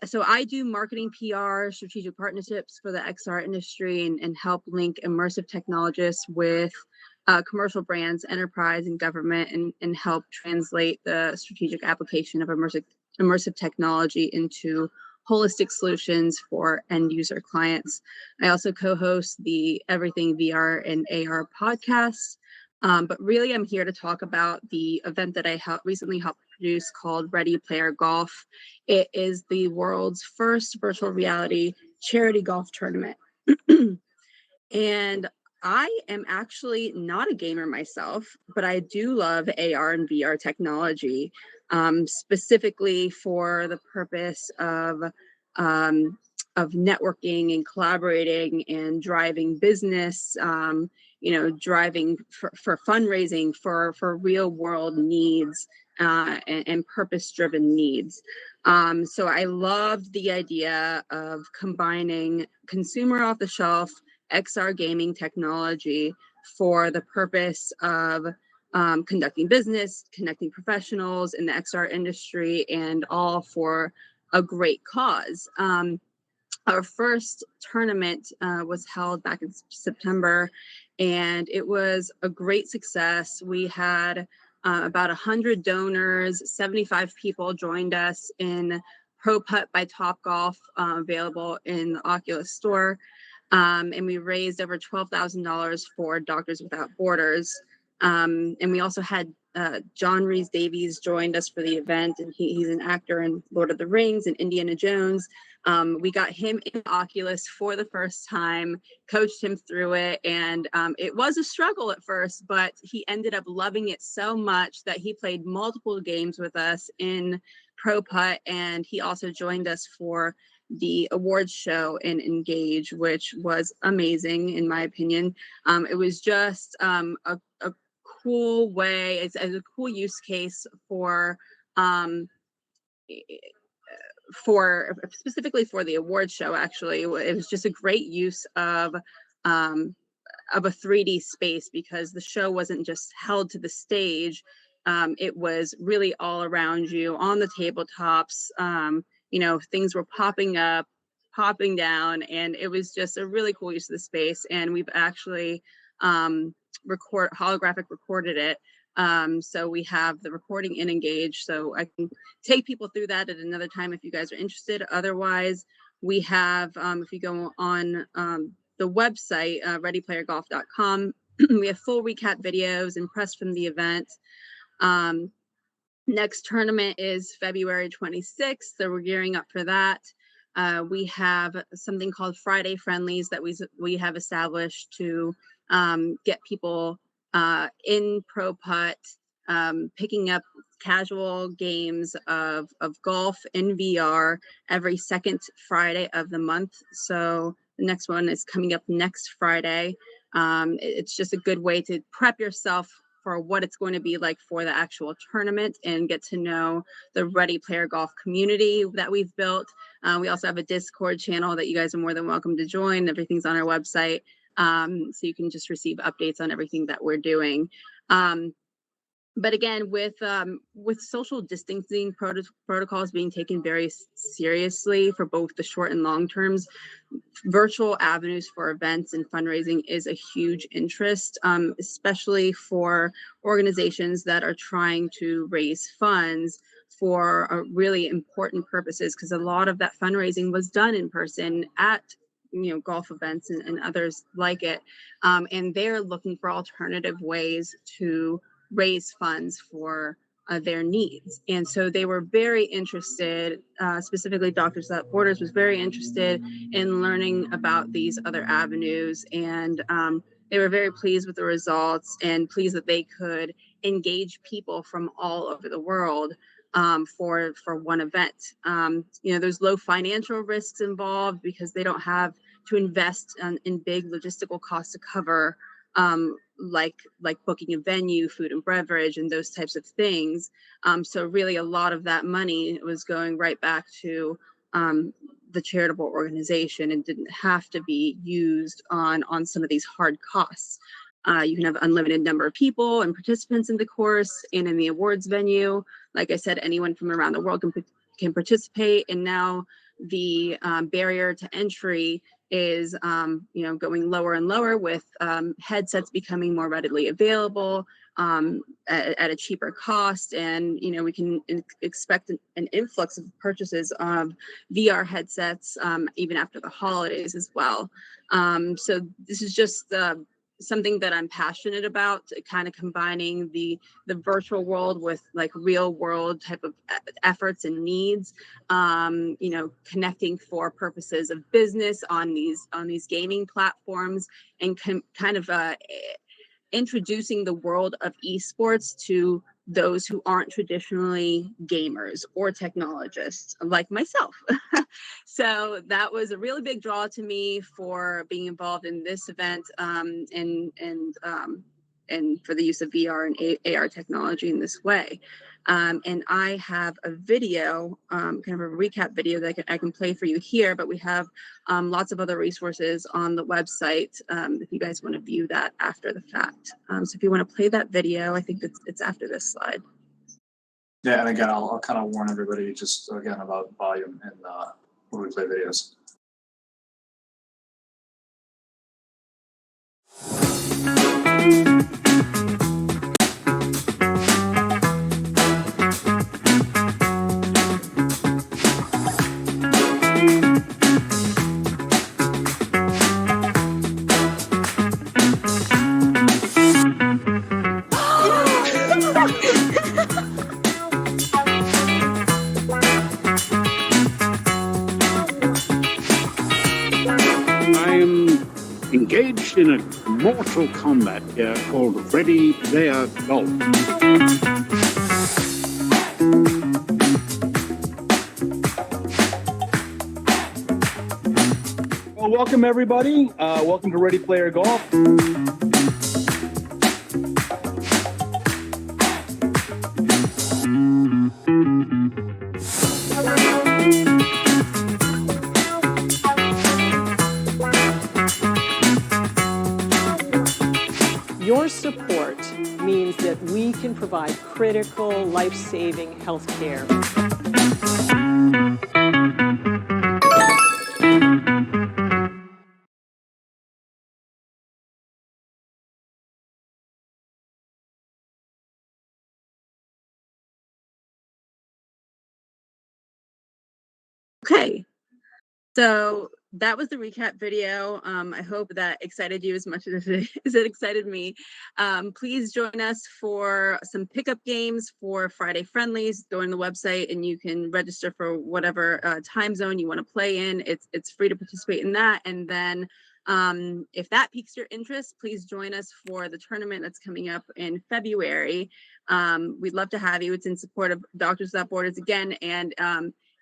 E: So I do marketing, PR, strategic partnerships for the XR industry and help link immersive technologists with commercial brands, enterprise, and government, and help translate the strategic application of immersive technology into holistic solutions for end user clients. I also co-host the Everything VR and AR podcast. But really, I'm here to talk about the event that I recently helped produce called Ready Player Golf. It is the world's first virtual reality charity golf tournament. And I am actually not a gamer myself, but I do love AR and VR technology, specifically for the purpose of networking and collaborating and driving business, driving for fundraising for real world needs and purpose-driven needs. So I loved the idea of combining consumer off-the-shelf XR gaming technology for the purpose of conducting business, connecting professionals in the XR industry, and all for a great cause. Our first tournament was held back in September, and it was a great success. We had about 100 donors, 75 people joined us in Pro Putt by Topgolf, available in the Oculus store. And we raised over $12,000 for Doctors Without Borders. And we also had John Rhys-Davies joined us for the event, and he's an actor in Lord of the Rings and Indiana Jones. We got him in Oculus for the first time, coached him through it, and it was a struggle at first, but he ended up loving it so much that he played multiple games with us in Pro Putt, and he also joined us for the awards show in Engage, which was amazing in my opinion. It was just a cool way, it's a cool use case for specifically for the awards show. Actually, it was just a great use of a 3D space, because the show wasn't just held to the stage. It was really all around you on the tabletops. Things were popping up, popping down, and it was just a really cool use of the space. And we've actually holographic recorded it. So we have the recording in Engage, so I can take people through that at another time if you guys are interested. Otherwise, we have, if you go on the website, readyplayergolf.com, we have full recap videos and press from the event. Next tournament is February 26th, so we're gearing up for that. We have something called Friday Friendlies that we have established to get people in Pro Putt, picking up casual games of golf in VR every second Friday of the month. So the next one is coming up next Friday. It's just a good way to prep yourself for what it's going to be like for the actual tournament and get to know the Ready Player Golf community that we've built. We also have a Discord channel that you guys are more than welcome to join. Everything's on our website. So you can just receive updates on everything that we're doing. But again, with social distancing protocols being taken very seriously for both the short and long terms, virtual avenues for events and fundraising is a huge interest, especially for organizations that are trying to raise funds for really important purposes, because a lot of that fundraising was done in person at golf events and others like it, and they're looking for alternative ways to raise funds for their needs. And so they were very interested, specifically Doctors Without Borders was very interested in learning about these other avenues, and they were very pleased with the results and pleased that they could engage people from all over the world for one event. There's low financial risks involved because they don't have to invest in big logistical costs to cover like booking a venue, food and beverage, and those types of things. So really a lot of that money was going right back to the charitable organization and didn't have to be used on some of these hard costs. You can have unlimited number of people and participants in the course and in the awards venue. Like I said, anyone from around the world can participate. And now the barrier to entry is going lower and lower with headsets becoming more readily available, at a cheaper cost, and we can expect an influx of purchases of VR headsets even after the holidays as well. So this is just something that I'm passionate about, kind of combining the virtual world with like real world type of efforts and needs, connecting for purposes of business on these gaming platforms, and kind of introducing the world of esports to those who aren't traditionally gamers or technologists like myself. So that was a really big draw to me for being involved in this event, and for the use of VR and AR technology in this way. And I have a video, kind of a recap video that I can play for you here, but we have lots of other resources on the website if you guys want to view that after the fact. So if you want to play that video, I think it's after this slide.
B: Yeah, and again, I'll kind of warn everybody just again about volume and when we play videos.
F: Engaged in a mortal combat here called Ready Player Golf.
G: Well, welcome everybody. Welcome to Ready Player Golf.
H: Your support means that we can provide critical, life-saving health care.
E: Okay, so that was the recap video. I hope that excited you as much as it excited me. Please join us for some pickup games for Friday Friendlies. Go on the website and you can register for whatever time zone you want to play in. It's free to participate in that. And then if that piques your interest, please join us for the tournament that's coming up in February. We'd love to have you. It's in support of Doctors Without Borders again, and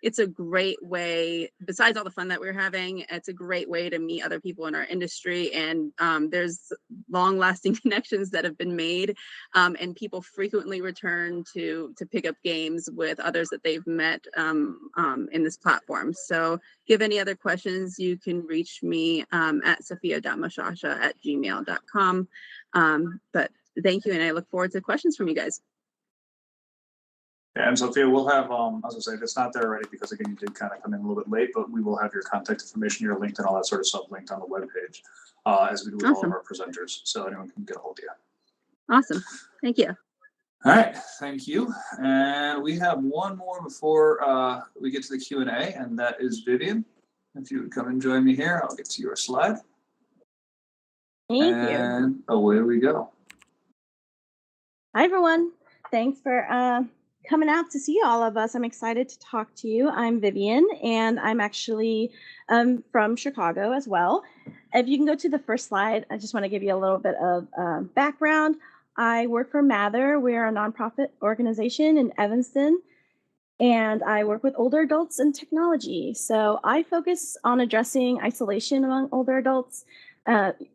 E: it's a great way, besides all the fun that we're having, it's a great way to meet other people in our industry. And there's long-lasting connections that have been made, and people frequently return to pick up games with others that they've met in this platform. So if you have any other questions, you can reach me at sophia.mashasha@gmail.com. But thank you, and I look forward to questions from you guys.
B: Yeah, and Sophia, we'll have, as I say, if it's not there already, because again, you did kind of come in a little bit late, but we will have your contact information, your LinkedIn, all that sort of stuff linked on the webpage, as we do with all of our presenters, so anyone can get a hold of you.
E: Awesome. Thank you.
B: All right, thank you. And we have one more before we get to the Q&A, and that is Vivian. If you would come and join me here, I'll get to your slide.
I: Thank you.
B: And away we go.
I: Hi, everyone. Thanks for coming out to see all of us. I'm excited to talk to you. I'm Vivian, and I'm actually from Chicago as well. If you can go to the first slide, I just want to give you a little bit of background. I work for Mather. We're a nonprofit organization in Evanston, and I work with older adults and technology. So I focus on addressing isolation among older adults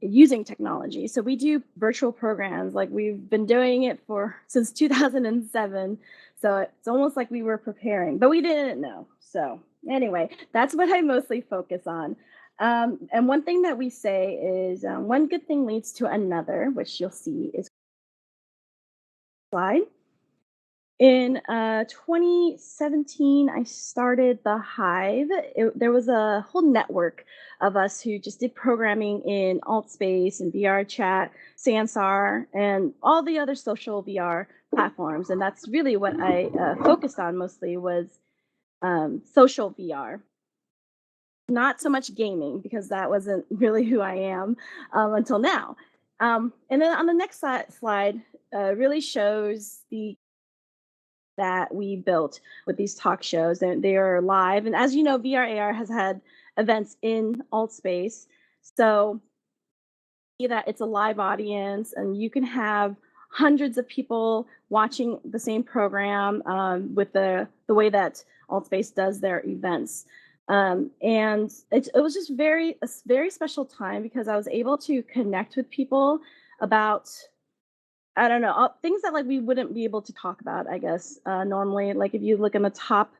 I: using technology. So we do virtual programs, like we've been doing it since 2007. So it's almost like we were preparing, but we didn't know. So anyway, that's what I mostly focus on. And one thing that we say is one good thing leads to another, which you'll see is slide. In 2017, I started the Hive. There was a whole network of us who just did programming in AltSpace and VR Chat, Sansar, and all the other social VR platforms. And that's really what I focused on mostly was social VR. Not so much gaming because that wasn't really who I am until now. And then on the next slide really shows the that we built with these talk shows, and they are live. And as you know, VRAR has had events in AltSpace, so that it's a live audience, and you can have hundreds of people watching the same program with the way that AltSpace does their events. And it was just a very special time because I was able to connect with people about I don't know, things that like we wouldn't be able to talk about, I guess, normally. Like if you look in the top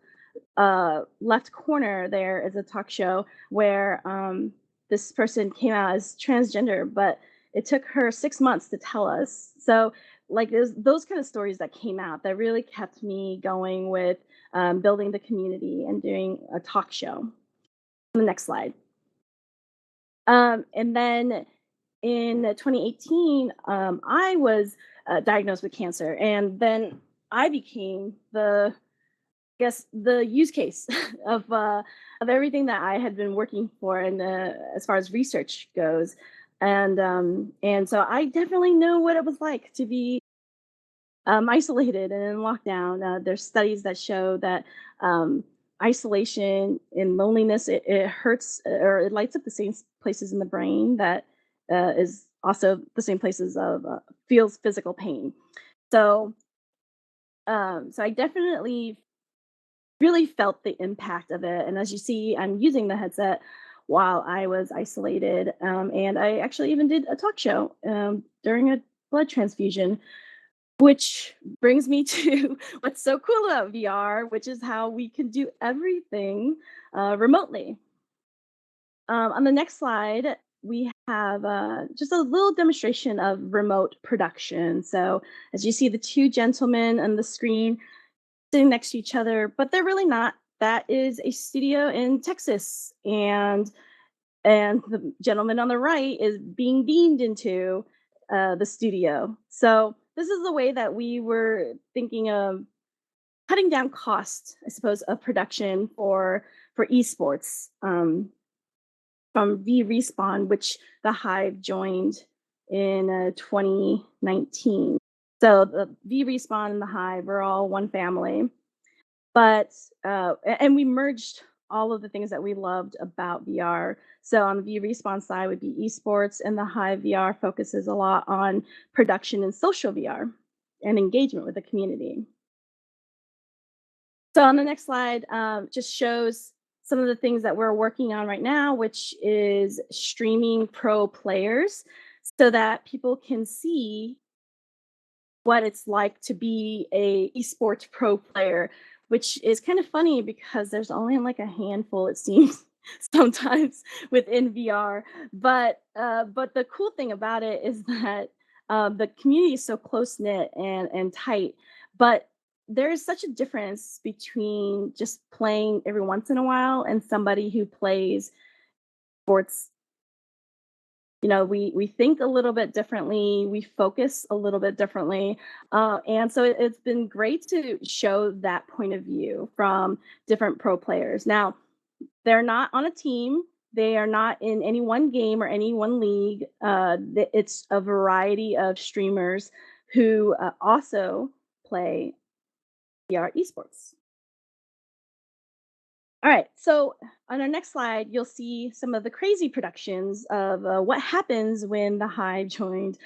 I: left corner, there is a talk show where this person came out as transgender, but it took her 6 months to tell us. So like there's those kind of stories that came out that really kept me going with building the community and doing a talk show. The next slide. And then in 2018, I was diagnosed with cancer, and then I became the use case of everything that I had been working for, and as far as research goes, and so I definitely know what it was like to be isolated and in lockdown. There's studies that show that isolation and loneliness it hurts or it lights up the same places in the brain that is also the same places of feels physical pain. So so I definitely really felt the impact of it. And as you see, I'm using the headset while I was isolated. And I actually even did a talk show during a blood transfusion, which brings me to what's so cool about VR, which is how we can do everything remotely. On the next slide, we have just a little demonstration of remote production. So as you see the two gentlemen on the screen sitting next to each other, but they're really not. That is a studio in Texas, and the gentleman on the right is being beamed into the studio. So this is the way that we were thinking of cutting down cost, I suppose, of production for eSports from Respawn, which the Hive joined in 2019. So the Respawn and the Hive are all one family. But and we merged all of the things that we loved about VR. So on the Respawn side would be eSports, and the Hive VR focuses a lot on production and social VR and engagement with the community. So on the next slide, just shows some of the things that we're working on right now, which is streaming pro players so that people can see what it's like to be a esports pro player, which is kind of funny because there's only like a handful, it seems, sometimes within VR. But the cool thing about it is that the community is so close knit and tight. But there is such a difference between just playing every once in a while and somebody who plays sports. You know, we think a little bit differently, we focus a little bit differently, and so it's been great to show that point of view from different pro players. Now, they're not on a team, they are not in any one game or any one league. It's a variety of streamers who also play VR esports. All right, so on our next slide, you'll see some of the crazy productions of what happens when the Hive joined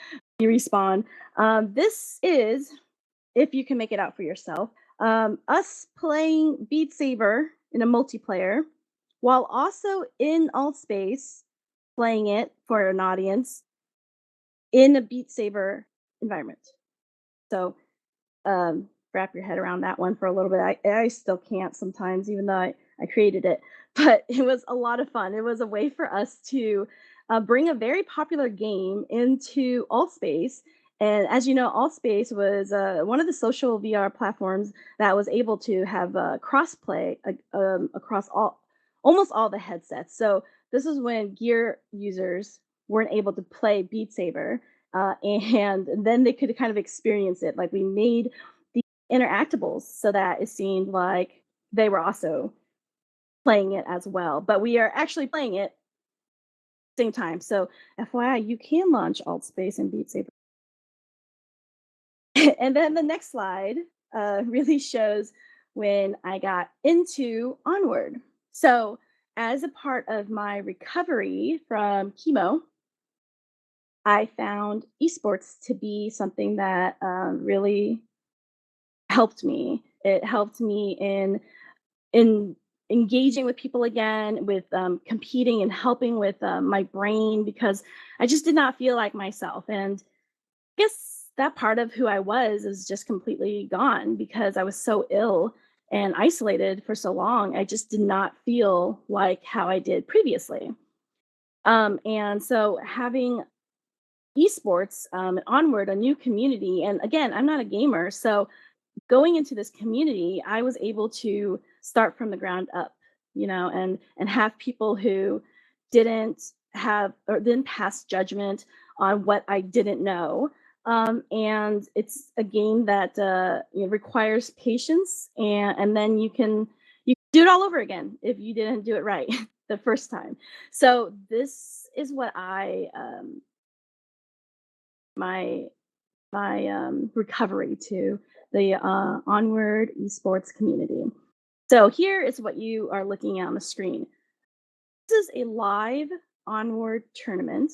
I: Respawn. This is, if you can make it out for yourself, us playing Beat Saber in a multiplayer, while also in AltSpace playing it for an audience in a Beat Saber environment. So wrap your head around that one for a little bit. I still can't sometimes, even though I created it, but it was a lot of fun. It was a way for us to bring a very popular game into AltSpace And as you know, Allspace was one of the social VR platforms that was able to have crossplay across almost all the headsets. So this is when Gear users weren't able to play Beat Saber, and then they could kind of experience it. Like we made the interactables so that it seemed like they were also playing it as well. But we are actually playing it same time. So FYI, you can launch Altspace and Beat Saber. And then the next slide really shows when I got into Onward. So as a part of my recovery from chemo, I found esports to be something that really helped me. It helped me in engaging with people again, with competing and helping with my brain because I just did not feel like myself. And I guess that part of who I was is just completely gone because I was so ill and isolated for so long. I just did not feel like how I did previously. And so having esports onward, a new community, and again, I'm not a gamer, so going into this community, I was able to start from the ground up, and have people who didn't have or didn't pass judgment on what I didn't know. And it's a game that requires patience, and then you can do it all over again if you didn't do it right the first time. So this is what I my recovery to the Onward esports community. So here is what you are looking at on the screen. This is a live Onward tournament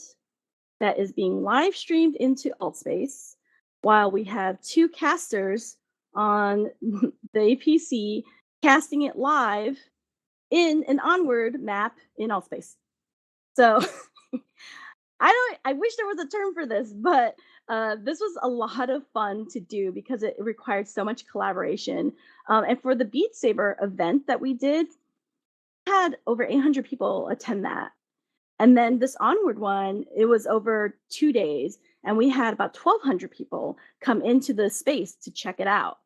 I: that is being live streamed into Altspace while we have two casters on the APC casting it live in an Onward map in Altspace. So I wish there was a term for this, but this was a lot of fun to do because it required so much collaboration. And for the Beat Saber event that we did, we had over 800 people attend that. And then this Onward one, it was over 2 days, and we had about 1,200 people come into the space to check it out.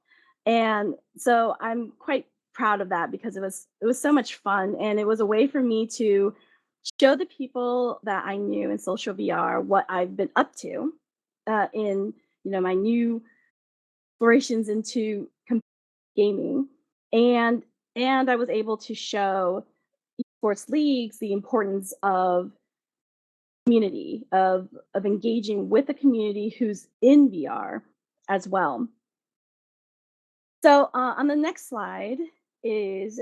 I: And so I'm quite proud of that because it was so much fun, and it was a way for me to show the people that I knew in social VR what I've been up to in my new explorations into gaming, and I was able to show esports leagues the importance of community of engaging with a community who's in VR as well. So on the next slide is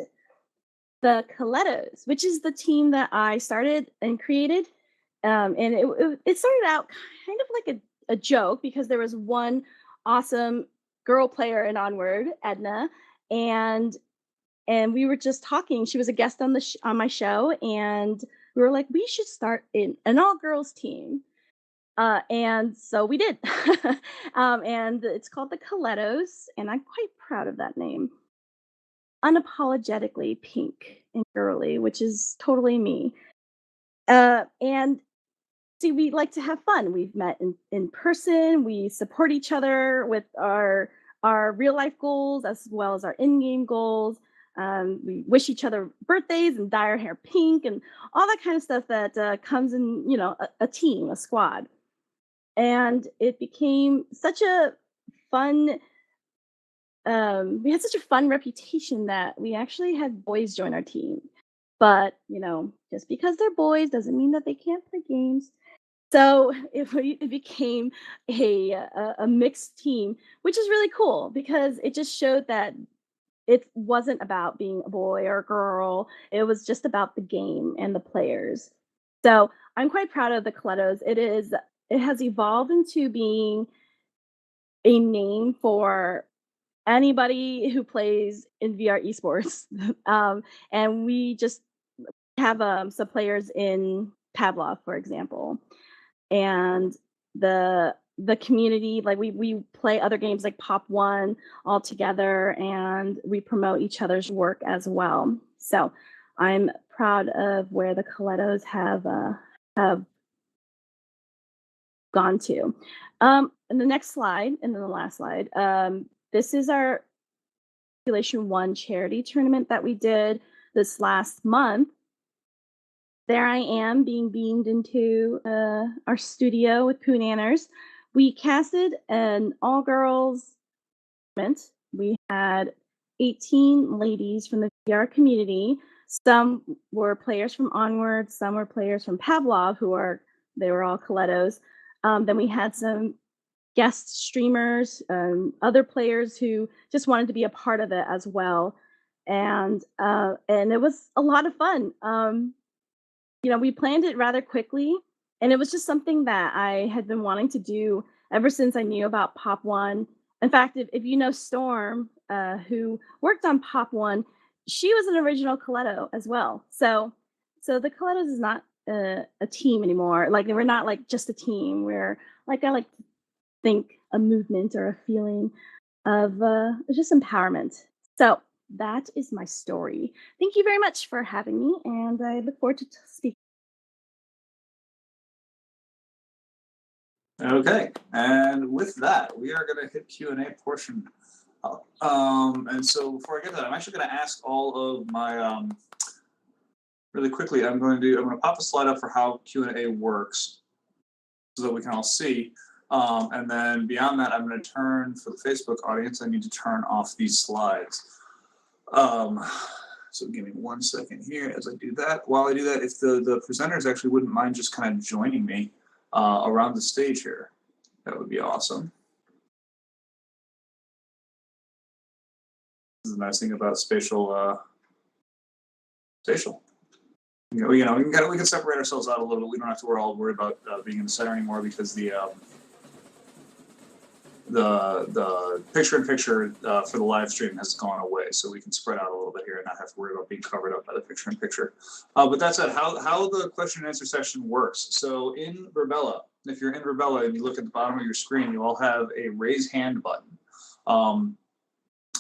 I: the Colettos, which is the team that I started and created. And it started out kind of like a joke because there was one awesome girl player in Onward, Edna, and we were just talking. She was a guest on on my show, and we were like, we should start an all girls team. And so we did. And it's called the Colettos, and I'm quite proud of that name. Unapologetically pink and girly, which is totally me. And see, we like to have fun. We've met in person. We support each other with our real life goals as well as our in-game goals. We wish each other birthdays and dye our hair pink and all that kind of stuff that comes in, a team, a squad. And it became such a fun. We had such a fun reputation that we actually had boys join our team. But just because they're boys doesn't mean that they can't play games. So it became a mixed team, which is really cool because it just showed that it wasn't about being a boy or a girl. It was just about the game and the players. So I'm quite proud of the Colettos. It has evolved into being a name for anybody who plays in VR esports. And we just have some players in Pavlov, for example, and the community, like we play other games like Pop One all together, and we promote each other's work as well. So I'm proud of where the Colettos have gone to. And the next slide, and then the last slide. This is our Population 1 charity tournament that we did this last month. There I am being beamed into our studio with Pooh Nanners. We casted an all-girls tournament. We had 18 ladies from the VR community. Some were players from Onward, some were players from Pavlov, they were all Colettos. Then we had some guest streamers, other players who just wanted to be a part of it as well. And it was a lot of fun. We planned it rather quickly, and it was just something that I had been wanting to do ever since I knew about Pop One. In fact, if you know Storm, who worked on Pop One, she was an original Coletto as well. So the Colettos is not a team anymore. Like, we're not like just a team. We're like, I like to think, a movement or a feeling of just empowerment. So that is my story. Thank you very much for having me, and I look forward to speaking.
B: Okay, and with that, we are going to hit Q&A portion. And so before I get to that, I'm actually going to ask all of my really quickly. I'm going to pop a slide up for how Q&A works, so that we can all see. And then beyond that, I'm going to turn, for the Facebook audience, I need to turn off these slides. So give me 1 second here as I do that. While I do that, if the presenters actually wouldn't mind just kind of joining me around the stage here, that would be awesome. This is the nice thing about spatial. We can separate ourselves out a little bit. We don't have to worry about being in the center anymore, because the picture-in-picture for the live stream has gone away, so we can spread out a little bit here and not have to worry about being covered up by the picture-in-picture. But that said, how the question and answer session works. So in Verbella, if you're in Verbella and you look at the bottom of your screen, you all have a raise hand button.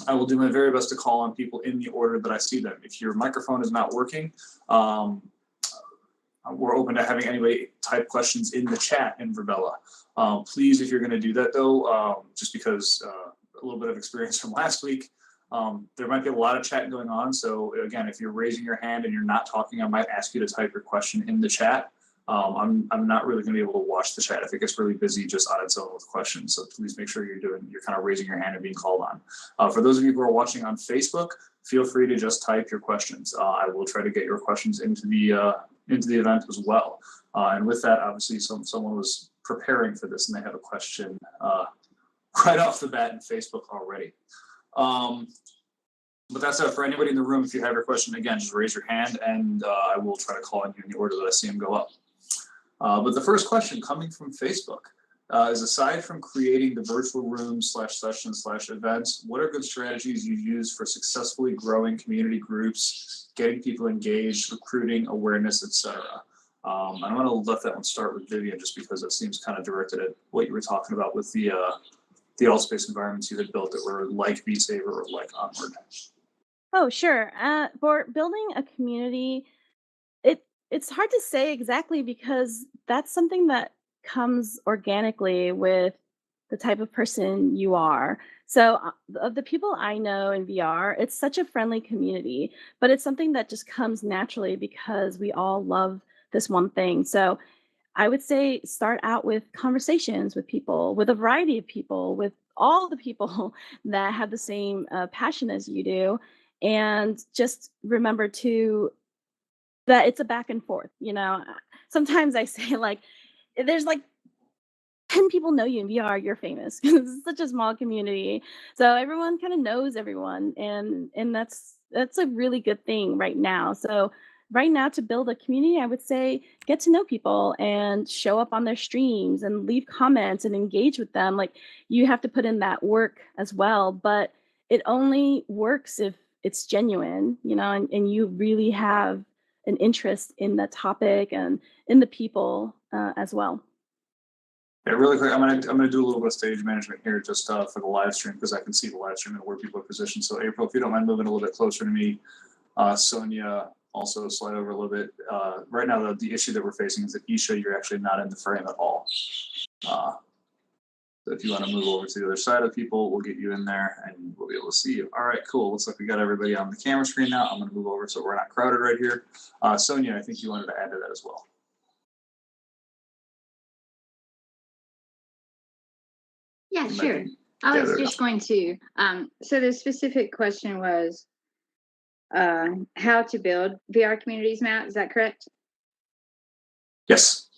B: I will do my very best to call on people in the order that I see them. If your microphone is not working, we're open to having anybody type questions in the chat in Verbella. Please, if you're going to do that, though, just because a little bit of experience from last week, there might be a lot of chat going on. So again, if you're raising your hand and you're not talking, I might ask you to type your question in the chat. I'm not really going to be able to watch the chat if it gets really busy just on its own with questions. So please make sure you're kind of raising your hand and being called on. For those of you who are watching on Facebook, feel free to just type your questions. I will try to get your questions into the event as well. And with that, obviously, someone was preparing for this and they have a question right off the bat in Facebook already. But that's it. For anybody in the room, if you have your question, again, just raise your hand and I will try to call on you in the order that I see them go up. But the first question coming from Facebook is, aside from creating the virtual room /session/events, what are good strategies you use for successfully growing community groups, getting people engaged, recruiting, awareness, etc.? I'm going to let that one start with Vivian, just because it seems kind of directed at what you were talking about with the all space environments you had built that were like Beat Saber or like Onward.
I: Oh, sure. For building a community, it's hard to say exactly, because that's something that comes organically with the type of person you are. So of the people I know in VR, it's such a friendly community, but it's something that just comes naturally because we all love this one thing. So I would say start out with conversations with people, with a variety of people, with all the people that have the same passion as you do. And just remember that it's a back and forth. Sometimes I say, like, there's like 10 people know you in VR, you're famous, because it's such a small community. So everyone kind of knows everyone, and that's a really good thing right now. So right now, to build a community, I would say get to know people and show up on their streams and leave comments and engage with them. Like, you have to put in that work as well, but it only works if it's genuine, and you really have an interest in the topic and in the people as well.
B: Yeah, really quick, I'm gonna do a little bit of stage management here just for the live stream, because I can see the live stream and where people are positioned. So April, if you don't mind moving a little bit closer to me, Sonia, also slide over a little bit. Right now, the issue that we're facing is that Isha, you're actually not in the frame at all. So if you want to move over to the other side of people, we'll get you in there and we'll be able to see you. All right, cool. Looks like we got everybody on the camera screen now. I'm going to move over so we're not crowded right here. Sonia, I think you wanted to add to that as well.
C: Yeah,
B: You might
C: sure.
B: be-
C: I
B: Yeah,
C: was
B: there we
C: just going to, so the specific question was how to build VR communities, Matt, is that correct?
B: Yes.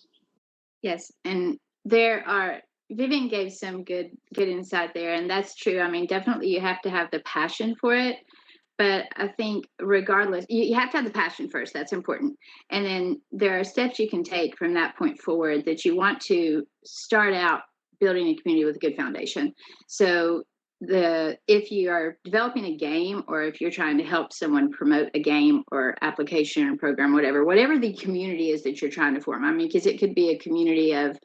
C: Yes, and Vivian gave some good insight there, and that's true. I mean, definitely you have to have the passion for it, but I think regardless, you have to have the passion first. That's important, and then there are steps you can take from that point forward that you want to start out building a community with a good foundation. So if you are developing a game, or if you're trying to help someone promote a game or application or program, whatever the community is that you're trying to form. I mean, because it could be a community of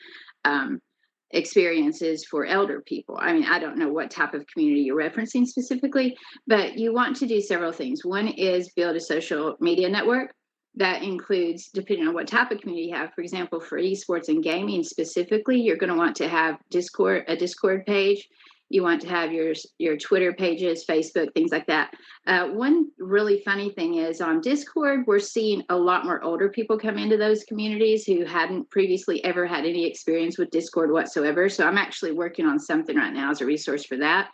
C: experiences for elder people. I mean, I don't know what type of community you're referencing specifically, but you want to do several things. One is build a social media network. That includes, depending on what type of community you have, for example, for esports and gaming specifically, you're going to want to have a Discord page. You want to have your Twitter pages, Facebook, things like that. One really funny thing is on Discord, we're seeing a lot more older people come into those communities who hadn't previously ever had any experience with Discord whatsoever. So I'm actually working on something right now as a resource for that.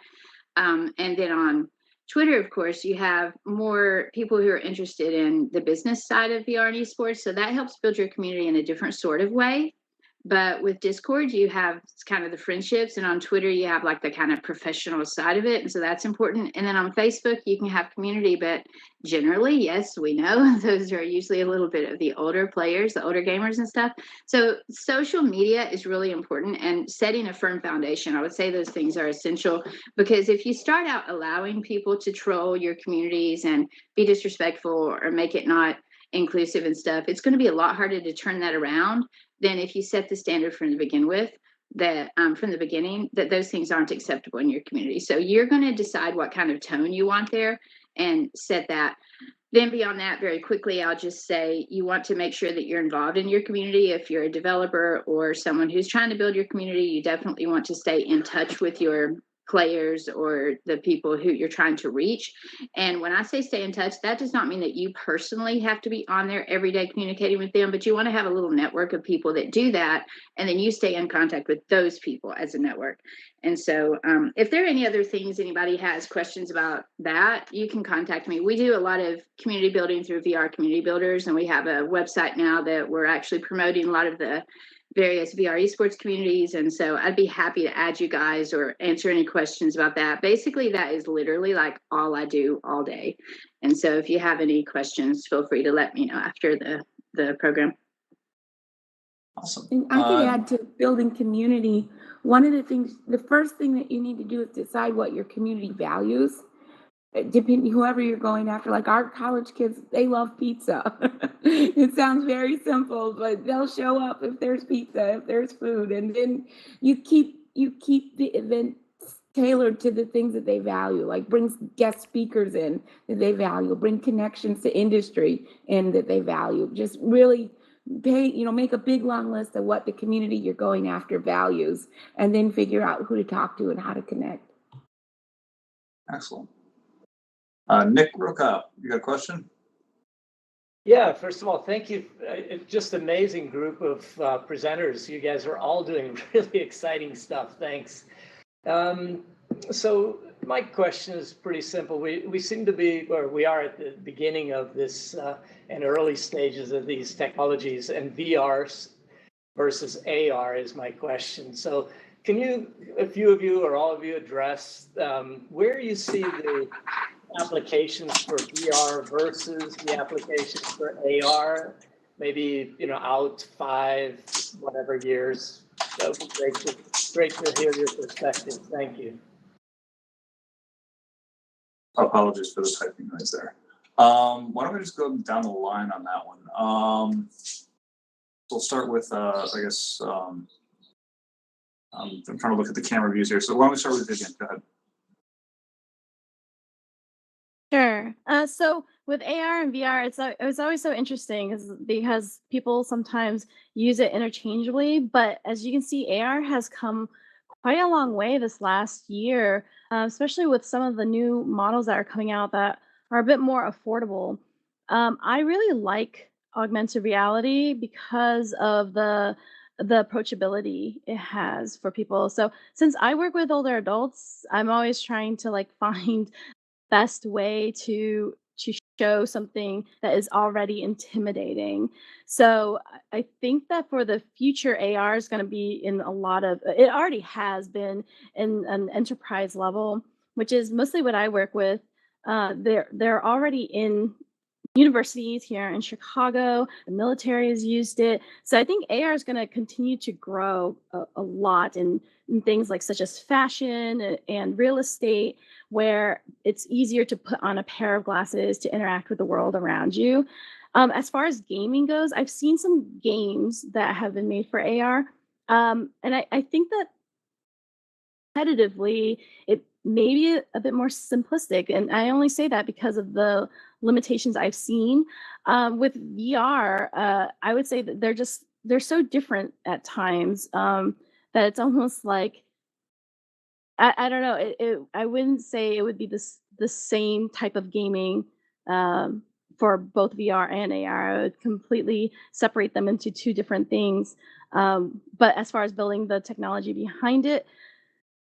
C: And then on Twitter, of course, you have more people who are interested in the business side of VR and esports. So that helps build your community in a different sort of way. But with Discord, you have kind of the friendships, and on Twitter, you have like the kind of professional side of it. And so that's important. And then on Facebook, you can have community, but generally, yes, we know those are usually a little bit of the older players, the older gamers and stuff. So social media is really important, and setting a firm foundation. I would say those things are essential, because if you start out allowing people to troll your communities and be disrespectful or make it not inclusive and stuff, it's going to be a lot harder to turn that around than if you set the standard from the beginning that those things aren't acceptable in your community. So you're going to decide what kind of tone you want there and set that. Then beyond that, very quickly, I'll just say you want to make sure that you're involved in your community. If you're a developer or someone who's trying to build your community, you definitely want to stay in touch with your players or the people who you're trying to reach. And when I say stay in touch, that does not mean that you personally have to be on there every day communicating with them, but you want to have a little network of people that do that, and then you stay in contact with those people as a network. And so if there are any other things anybody has questions about that, you can contact me. We do a lot of community building through VR Community Builders, and we have a website now that we're actually promoting a lot of the various VR esports communities. And so I'd be happy to add you guys or answer any questions about that. Basically, that is literally like all I do all day. And so if you have any questions, feel free to let me know after the program.
B: Awesome.
A: And I could add to building community. One of the things, the first thing that you need to do is decide what your community values. Depending whoever you're going after, like our college kids, they love pizza. It sounds very simple, but they'll show up if there's pizza, if there's food, and then you keep the event tailored to the things that they value. Like bring guest speakers in that they value, bring connections to industry in that they value. Just really make a big long list of what the community you're going after values, and then figure out who to talk to and how to connect.
B: Excellent. Nick Roka, you got a question?
J: Yeah, first of all, thank you. Just amazing group of presenters. You guys are all doing really exciting stuff. Thanks. So my question is pretty simple. We seem to be, or we are at the beginning of this and early stages of these technologies, and VR versus AR is my question. So can you, a few of you or all of you, address where you see the applications for VR versus the applications for AR, maybe out 5 whatever years? That would be great to hear your perspective. Thank you.
B: Apologies for the typing noise there. Why don't we just go down the line on that one? We'll start with I guess I'm trying to look at the camera views here. So why don't we start with Vivian? Go ahead.
I: Sure. So with AR and VR, it's always so interesting because people sometimes use it interchangeably. But as you can see, AR has come quite a long way this last year, especially with some of the new models that are coming out that are a bit more affordable. I really like augmented reality because of the approachability it has for people. So since I work with older adults, I'm always trying to like find best way to show something that is already intimidating. So I think that for the future, AR is going to be in a lot of it already has been in an enterprise level, which is mostly what I work with. They're already in universities here in Chicago. The military has used it. So I think AR is going to continue to grow a lot in things like such as fashion and real estate, where it's easier to put on a pair of glasses to interact with the world around you. As far as gaming goes, I've seen some games that have been made for AR. And I think that competitively, it may be a bit more simplistic. And I only say that because of the limitations I've seen. With VR, I would say that they're so different at times that it's almost like I don't know. I wouldn't say it would be the same type of gaming for both VR and AR. I would completely separate them into two different things. But as far as building the technology behind it,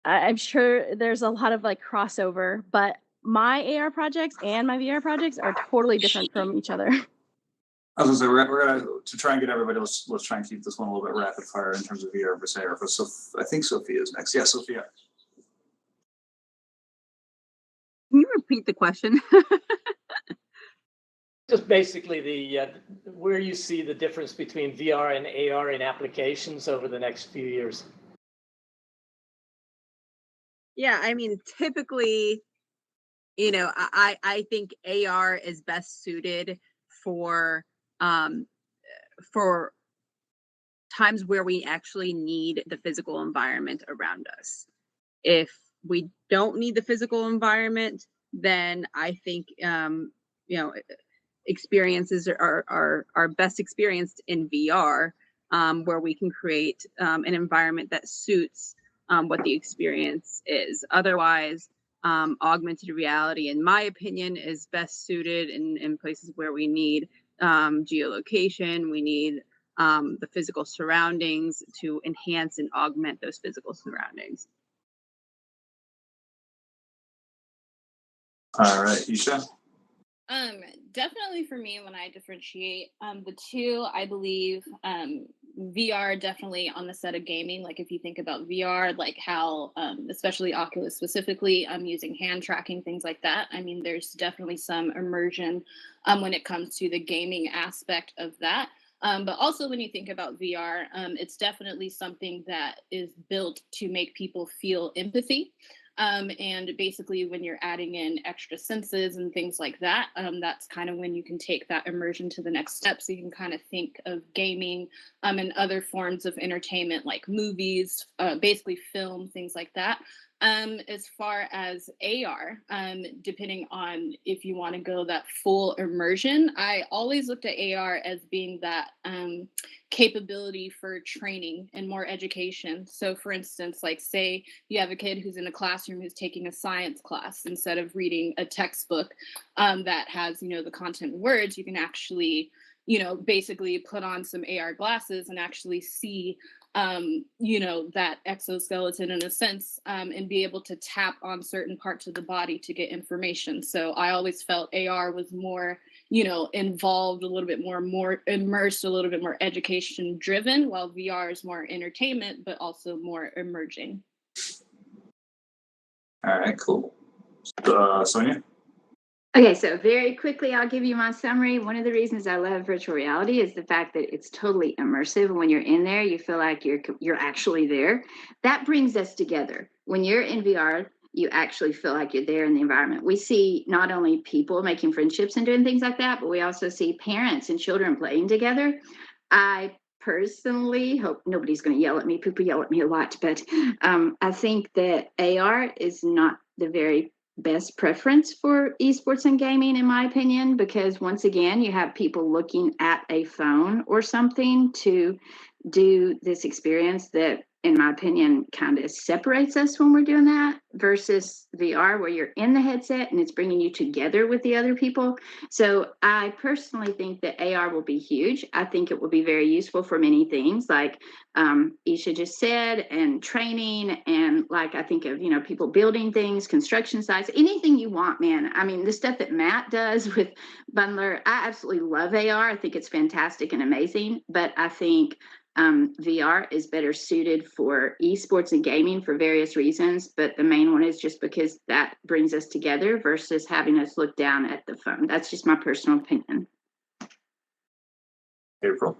I: I'm sure there's a lot of like crossover. But my AR projects and my VR projects are totally different from each other.
B: I was gonna say we're gonna to try and get everybody. Let's try and keep this one a little bit rapid fire in terms of VR versus AR. But so I think Sophia is next. Yeah, Sophia.
E: Can you repeat the question?
J: Just basically where you see the difference between VR and AR in applications over the next few years.
E: Yeah, I mean, typically, I think AR is best suited for for times where we actually need the physical environment around us. If we don't need the physical environment, then I think experiences are best experienced in VR, where we can create an environment that suits what the experience is. Otherwise, augmented reality, in my opinion, is best suited in places where we need geolocation, we need the physical surroundings to enhance and augment those physical surroundings.
B: All right, Isha.
D: Definitely for me, when I differentiate the two, I believe VR definitely on the set of gaming. Like if you think about VR, like how, especially Oculus specifically, using hand tracking, things like that. I mean, there's definitely some immersion when it comes to the gaming aspect of that. But also when you think about VR, it's definitely something that is built to make people feel empathy. And basically when you're adding in extra senses and things like that, that's kind of when you can take that immersion to the next step. So you can kind of think of gaming and other forms of entertainment like movies, basically film, things like that. As far as AR, depending on if you want to go that full immersion, I always looked at AR as being that capability for training and more education. So for instance, like say you have a kid who's in a classroom who's taking a science class, instead of reading a textbook that has, the content and words, you can actually, basically put on some AR glasses and actually see that exoskeleton in a sense, and be able to tap on certain parts of the body to get information. So I always felt AR was more, involved, a little bit more immersed, a little bit more education driven, while VR is more entertainment, but also more emerging.
B: All right, cool. Sonia?
C: Okay, so very quickly, I'll give you my summary. One of the reasons I love virtual reality is the fact that it's totally immersive. When you're in there, you feel like you're actually there. That brings us together. When you're in VR, you actually feel like you're there in the environment. We see not only people making friendships and doing things like that, but we also see parents and children playing together. I personally hope nobody's going to yell at me. People yell at me a lot, but I think that AR is not the very best preference for esports and gaming, in my opinion, because once again, you have people looking at a phone or something to do this experience that, in my opinion, kind of separates us when we're doing that versus VR, where you're in the headset and it's bringing you together with the other people. So I personally think that AR will be huge. I think it will be very useful for many things, like Isha just said, and training, and like I think of, people building things, construction sites, anything you want, man. I mean, the stuff that Matt does with Bundler, I absolutely love AR. I think it's fantastic and amazing, but I think VR is better suited for esports and gaming for various reasons, but the main one is just because that brings us together versus having us look down at the phone. That's just my personal opinion.
B: April.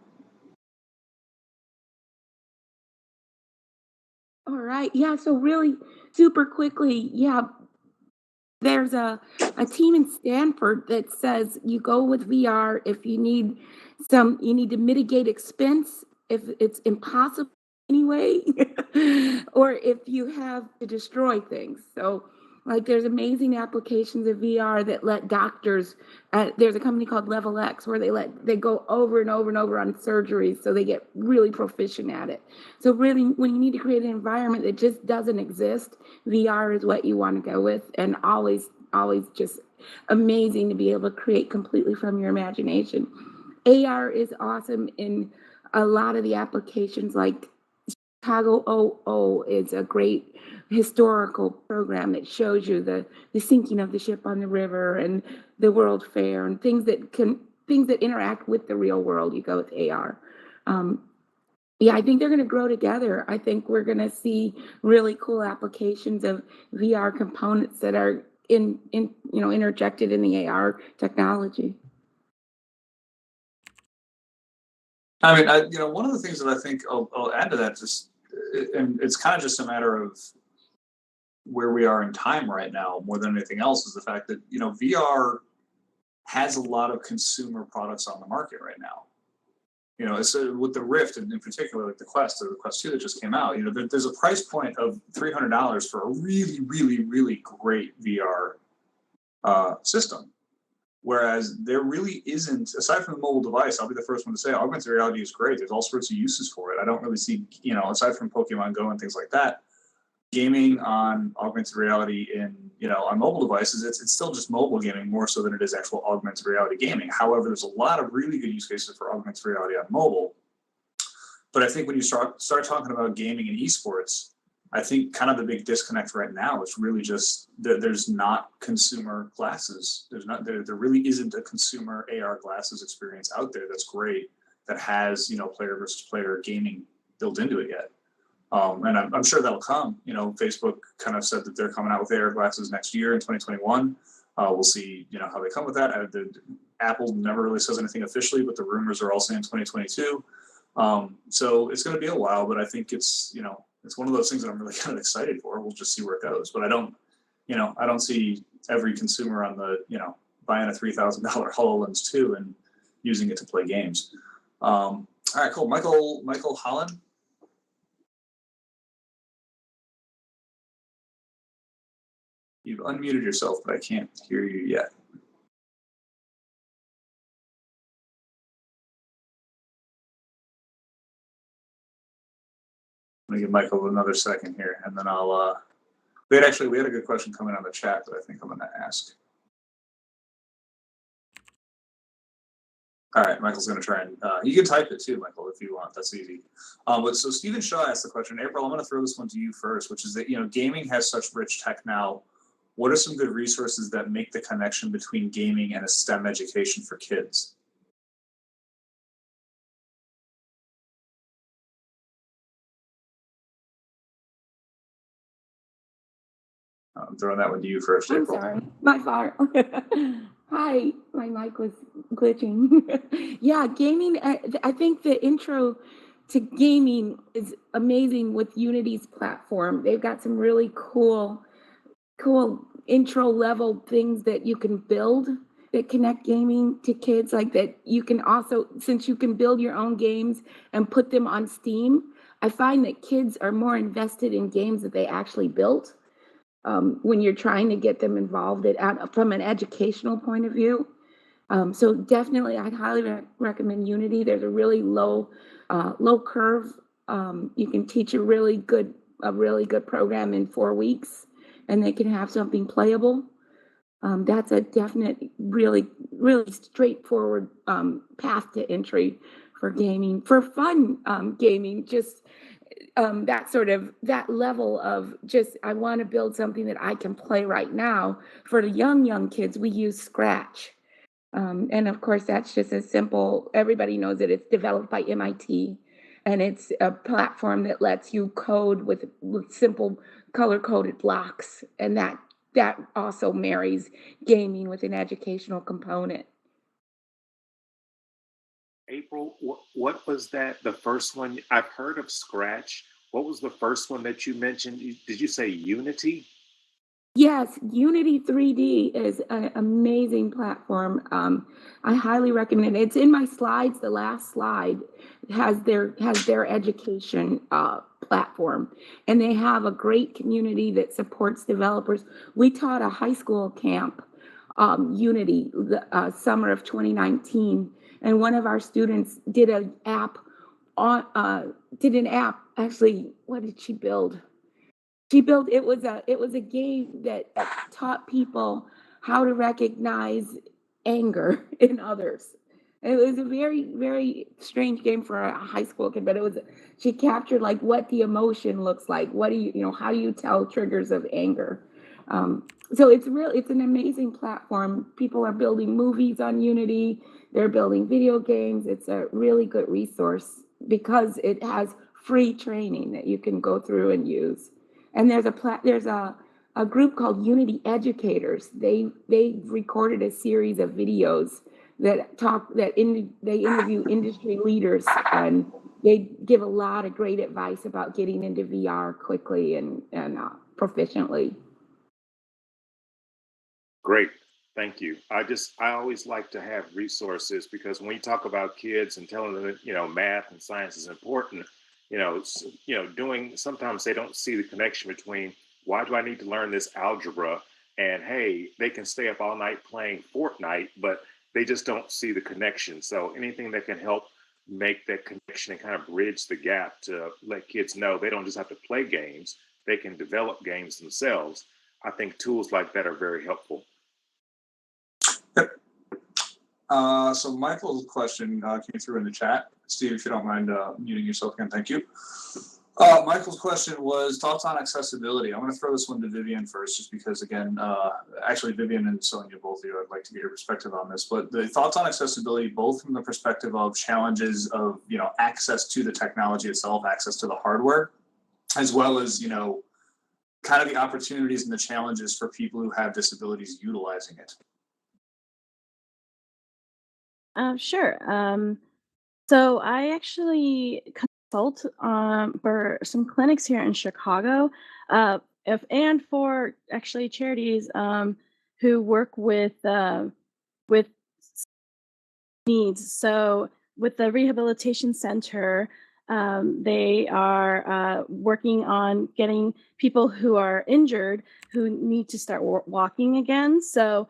A: All right. Yeah. So really super quickly. Yeah. There's a team in Stanford that says you go with VR if you need to mitigate expense if it's impossible anyway, or if you have to destroy things. So like there's amazing applications of VR that let doctors, there's a company called Level X where they go over and over and over on surgeries, so they get really proficient at it. So really, when you need to create an environment that just doesn't exist, VR is what you want to go with, and always just amazing to be able to create completely from your imagination. AR is awesome in a lot of the applications, like Chicago 00 is a great historical program that shows you the sinking of the ship on the river and the World Fair and things that interact with the real world. You go with AR. Yeah, I think they're going to grow together. I think we're going to see really cool applications of VR components that are interjected in the AR technology.
B: I mean, one of the things that I think I'll add to that, and it's kind of just a matter of where we are in time right now, more than anything else, is the fact that, VR has a lot of consumer products on the market right now. It's with the Rift in particular, like the Quest or the Quest 2 that just came out, there's a price point of $300 for a really, really, really great VR system. Whereas there really isn't, aside from the mobile device, I'll be the first one to say augmented reality is great. There's all sorts of uses for it. I don't really see, aside from Pokemon Go and things like that, gaming on augmented reality on mobile devices, it's still just mobile gaming more so than it is actual augmented reality gaming. However, there's a lot of really good use cases for augmented reality on mobile. But I think when you start talking about gaming and esports, I think kind of the big disconnect right now is really just that there's not consumer glasses. There really isn't a consumer AR glasses experience out there that's great, that has, player versus player gaming built into it yet. And I'm sure that'll come. Facebook kind of said that they're coming out with AR glasses next year in 2021. We'll see, how they come with that. Apple never really says anything officially, but the rumors are all saying 2022. So it's going to be a while, but I think it's one of those things that I'm really kind of excited for. We'll just see where it goes. But I don't see every consumer on the, buying a $3,000 HoloLens 2 and using it to play games. All right, cool. Michael Holland. You've unmuted yourself, but I can't hear you yet. Let me give Michael another second here, and then I'll. We had a good question coming on the chat that I think I'm going to ask. All right, Michael's going to try and you can type it too, Michael, if you want. That's easy. But so Stephen Shaw asked the question. April, I'm going to throw this one to you first, which is that gaming has such rich tech now. What are some good resources that make the connection between gaming and a STEM education for kids? I'm throwing that one to you first, April.
A: I'm sorry, my fault. Hi, my mic was glitching. Yeah, gaming, I think the intro to gaming is amazing with Unity's platform. They've got some really cool intro level things that you can build that connect gaming to kids, like that you can also, since you can build your own games and put them on Steam, I find that kids are more invested in games that they actually built. when you're trying to get them involved from an educational point of view. So definitely, I'd highly recommend Unity. There's a really low curve. You can teach a really good program in 4 weeks, and they can have something playable. That's a definite, really straightforward path to entry for gaming, for fun gaming. Just that level of just, I want to build something that I can play right now. For the young kids, we use Scratch. And of course, that's just as simple. Everybody knows that it's developed by MIT, and it's a platform that lets you code with simple color-coded blocks, and that also marries gaming with an educational component.
K: April, what was that? The first one? I've heard of Scratch. What was the first one that you mentioned? Did you say Unity?
A: Yes, Unity 3D is an amazing platform. I highly recommend it. It's in my slides. The last slide has their education platform, and they have a great community that supports developers. We taught a high school camp, Unity, the summer of 2019, and one of our students did an app. Actually, what did she build? It was a game that taught people how to recognize anger in others. It was a very, very strange game for a high school kid, but she captured like what the emotion looks like. What do how do you tell triggers of anger? So it's an amazing platform. People are building movies on Unity. They're building video games. It's a really good resource because it has free training that you can go through and use. And there's a group called Unity Educators. They recorded a series of videos that they interview industry leaders, and they give a lot of great advice about getting into VR quickly and proficiently.
K: Great. Thank you. I always like to have resources, because when you talk about kids and telling them that, math and science is important, sometimes they don't see the connection between, why do I need to learn this algebra? And hey, they can stay up all night playing Fortnite, but they just don't see the connection. So anything that can help make that connection and kind of bridge the gap to let kids know they don't just have to play games, they can develop games themselves. I think tools like that are very helpful.
B: Yep. So Michael's question came through in the chat. Steve, if you don't mind muting yourself again, thank you. Michael's question was thoughts on accessibility. I'm going to throw this one to Vivian first, just because, again, actually Vivian and Sonia, both of you, I'd like to get your perspective on this. But the thoughts on accessibility, both from the perspective of challenges of access to the technology itself, access to the hardware, as well as kind of the opportunities and the challenges for people who have disabilities utilizing it.
I: Sure. So I actually consult for some clinics here in Chicago, and for actually charities who work with needs. So with the rehabilitation center, they are working on getting people who are injured who need to start walking again. So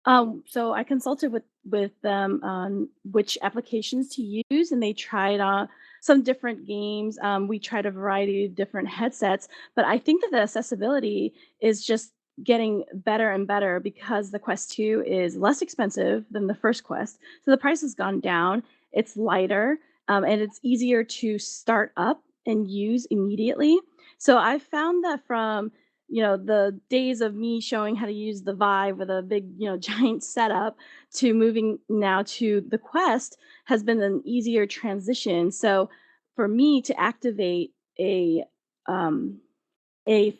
I: I consulted with them on which applications to use, and they tried some different games. We tried a variety of different headsets, but I think that the accessibility is just getting better and better because the Quest 2 is less expensive than the first Quest. So the price has gone down. It's lighter, and it's easier to start up and use immediately. So I found that from the days of me showing how to use the Vive with a big, giant setup to moving now to the Quest has been an easier transition. So for me to activate a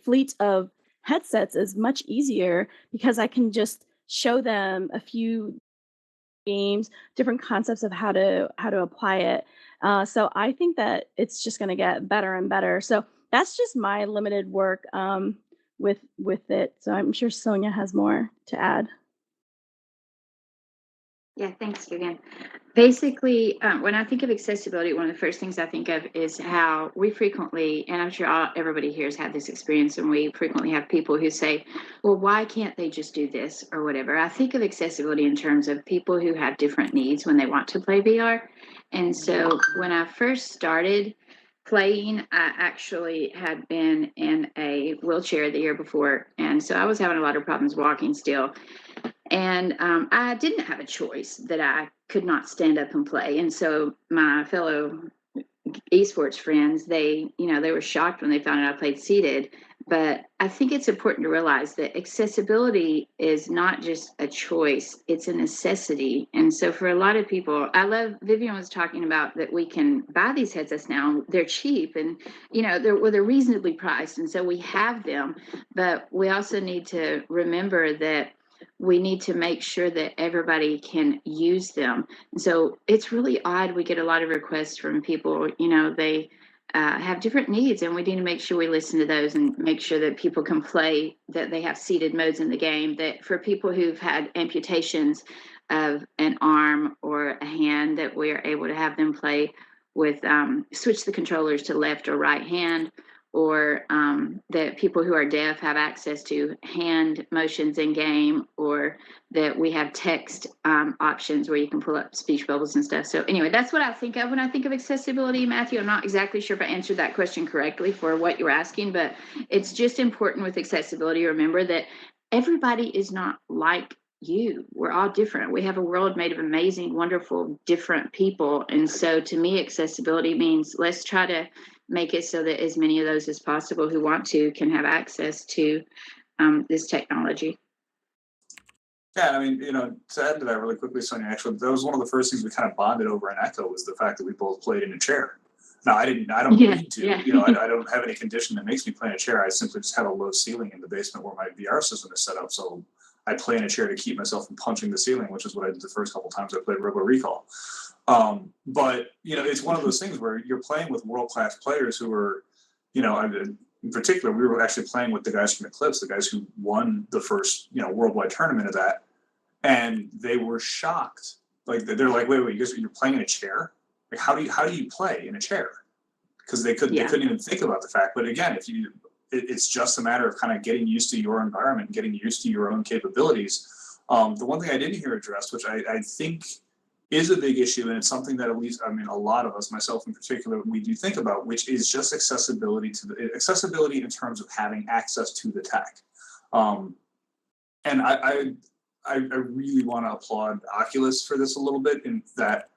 I: fleet of headsets is much easier because I can just show them a few games, different concepts of how to apply it. So I think that it's just going to get better and better. So that's just my limited work with it. So I'm sure Sonia has more to add.
C: Yeah, thanks, Vivian. Basically, when I think of accessibility, one of the first things I think of is how we frequently, and I'm sure everybody here has had this experience, and we frequently have people who say, well, why can't they just do this or whatever? I think of accessibility in terms of people who have different needs when they want to play VR. And so when I first started playing, I actually had been in a wheelchair the year before. And so I was having a lot of problems walking still. And I didn't have a choice that I could not stand up and play. And so my fellow eSports friends, they were shocked when they found out I played seated. But I think it's important to realize that accessibility is not just a choice, it's a necessity. And so for a lot of people, I love Vivian was talking about that we can buy these headsets now. They're cheap and they're reasonably priced. And so we have them, but we also need to remember that we need to make sure that everybody can use them. And so it's really odd. We get a lot of requests from people, they have different needs, and we need to make sure we listen to those and make sure that people can play, that they have seated modes in the game, that for people who've had amputations of an arm or a hand, that we are able to have them play with, switch the controllers to left or right hand, or that people who are deaf have access to hand motions in game, or that we have text options where you can pull up speech bubbles and stuff. So anyway, that's what I think of when I think of accessibility, Matthew. I'm not exactly sure if I answered that question correctly for what you're asking, but it's just important with accessibility. Remember that everybody is not like you. We're all different. We have a world made of amazing, wonderful, different people. And so to me, accessibility means let's try to make it so that as many of those as possible who want to can have access to this technology.
B: Yeah, I mean, to add to that really quickly, Sonia, actually, that was one of the first things we kind of bonded over in Echo was the fact that we both played in a chair. Now, I don't need to, I don't have any condition that makes me play in a chair. I simply just have a low ceiling in the basement where my VR system is set up. So I play in a chair to keep myself from punching the ceiling, which is what I did the first couple of times I played Robo Recall. But, it's one of those things where you're playing with world-class players who are, in particular, we were actually playing with the guys from Eclipse, the guys who won the first, worldwide tournament of that. And they were shocked. Like, they're like, wait, you're playing in a chair? Like, how do you play in a chair? Because they couldn't even think about the fact. But again, it's just a matter of kind of getting used to your environment, getting used to your own capabilities. The one thing I didn't hear addressed, which I think is a big issue, and it's something that at least, a lot of us, myself in particular, we do think about, which is just accessibility in terms of having access to the tech. And I really want to applaud Oculus for this a little bit in that,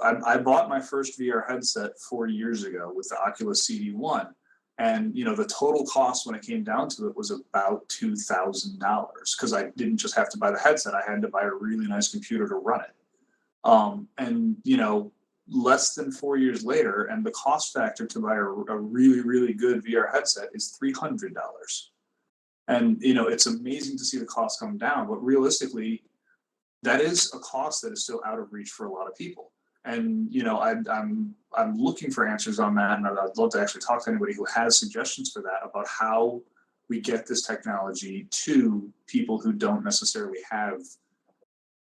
B: I bought my first VR headset 4 years ago with the Oculus CD1. And, the total cost when it came down to it was about $2,000 because I didn't just have to buy the headset. I had to buy a really nice computer to run it. And, less than 4 years later, and the cost factor to buy a really, really good VR headset is $300. And, it's amazing to see the cost come down, but realistically, that is a cost that is still out of reach for a lot of people. And, I'm looking for answers on that. And I'd love to actually talk to anybody who has suggestions for that about how we get this technology to people who don't necessarily have,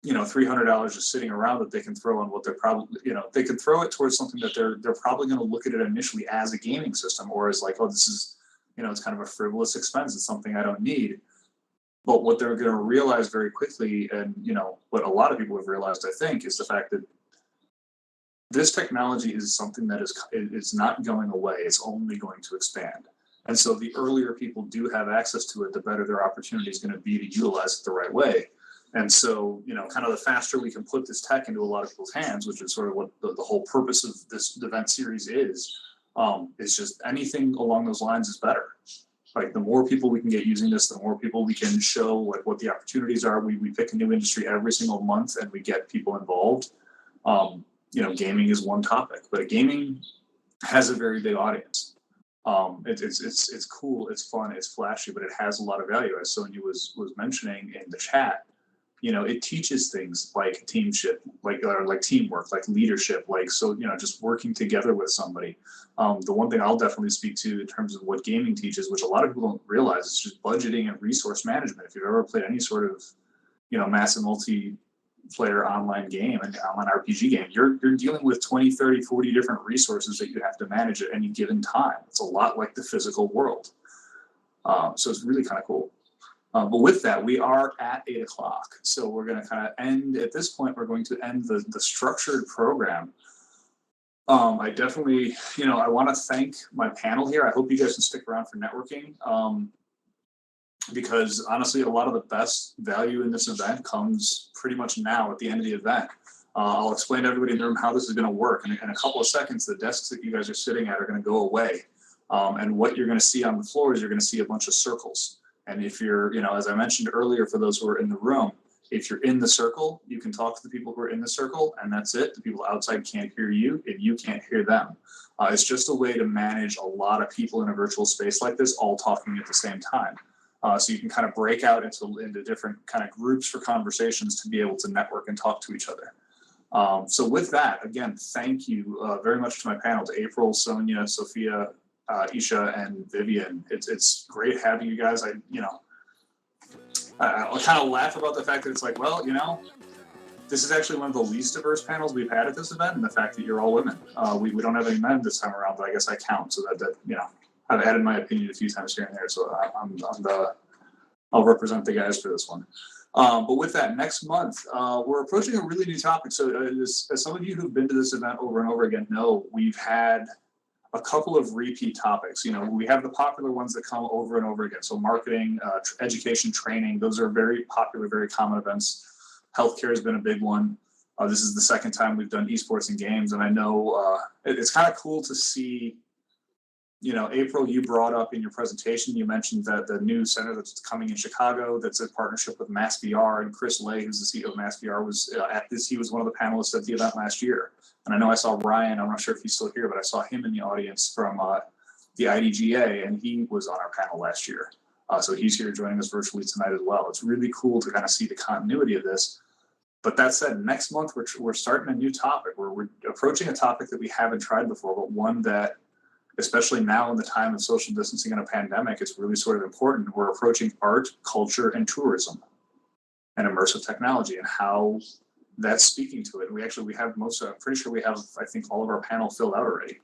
B: $300 just sitting around that they can throw on what they're probably, they could throw it towards something that they're probably going to look at it initially as a gaming system, or as like, oh, this is, it's kind of a frivolous expense. It's something I don't need. But what they're going to realize very quickly, and, what a lot of people have realized, I think, is the fact that this technology is something that is not going away. It's only going to expand. And so the earlier people do have access to it, the better their opportunity is going to be to utilize it the right way. And so, kind of the faster we can put this tech into a lot of people's hands, which is sort of what the whole purpose of this event series is just anything along those lines is better. Like, the more people we can get using this, the more people we can show what the opportunities are. We pick a new industry every single month and we get people involved. Gaming is one topic, but gaming has a very big audience. It's cool, it's fun, it's flashy, but it has a lot of value. As Sonia was mentioning in the chat, it teaches things like teamship, like teamwork, like leadership, just working together with somebody. The one thing I'll definitely speak to in terms of what gaming teaches, which a lot of people don't realize, is just budgeting and resource management. If you've ever played any sort of, massive player online game, an online RPG game, you're dealing with 20, 30, 40 different resources that you have to manage at any given time. It's a lot like the physical world. So it's really kind of cool. But with that, we are at 8 o'clock. So we're going to kind of end, at this point, we're going to end the structured program. I definitely, I want to thank my panel here. I hope you guys can stick around for networking. Because honestly, a lot of the best value in this event comes pretty much now at the end of the event. I'll explain to everybody in the room how this is going to work. And in a couple of seconds, the desks that you guys are sitting at are going to go away. And what you're going to see on the floor is you're going to see a bunch of circles. And if you're, as I mentioned earlier, for those who are in the room, if you're in the circle, you can talk to the people who are in the circle, and that's it. The people outside can't hear you, and you can't hear them. It's just a way to manage a lot of people in a virtual space like this, all talking at the same time. So you can kind of break out into different kind of groups for conversations to be able to network and talk to each other. So with that, again, thank you very much to my panel, to April, Sonia, Sophia, Isha, and Vivian. It's great having you guys. I kind of laugh about the fact that it's like, well, this is actually one of the least diverse panels we've had at this event, and the fact that you're all women. We don't have any men this time around, but I guess I count, so that I've added my opinion a few times here and there, so I'll represent the guys for this one. But with that, next month, we're approaching a really new topic. So as some of you who've been to this event over and over again know, we've had a couple of repeat topics. We have the popular ones that come over and over again. So marketing, education, training, those are very popular, very common events. Healthcare has been a big one. This is the second time we've done esports and games. And I know it's kind of cool to see, April, you brought up in your presentation, you mentioned that the new center that's coming in Chicago, that's a partnership with MassVR, and Chris Lay, who's the CEO of MassVR, was at this. He was one of the panelists at the event last year. And I know I saw Ryan, I'm not sure if he's still here, but I saw him in the audience from the IDGA, and he was on our panel last year. So he's here joining us virtually tonight as well. It's really cool to kind of see the continuity of this. But that said, next month, we're starting a new topic. We're approaching a topic that we haven't tried before, but one that, especially now in the time of social distancing and a pandemic, it's really sort of important. We're approaching art, culture, and tourism and immersive technology and how that's speaking to it. And we have I'm pretty sure we have, I think, all of our panel filled out already.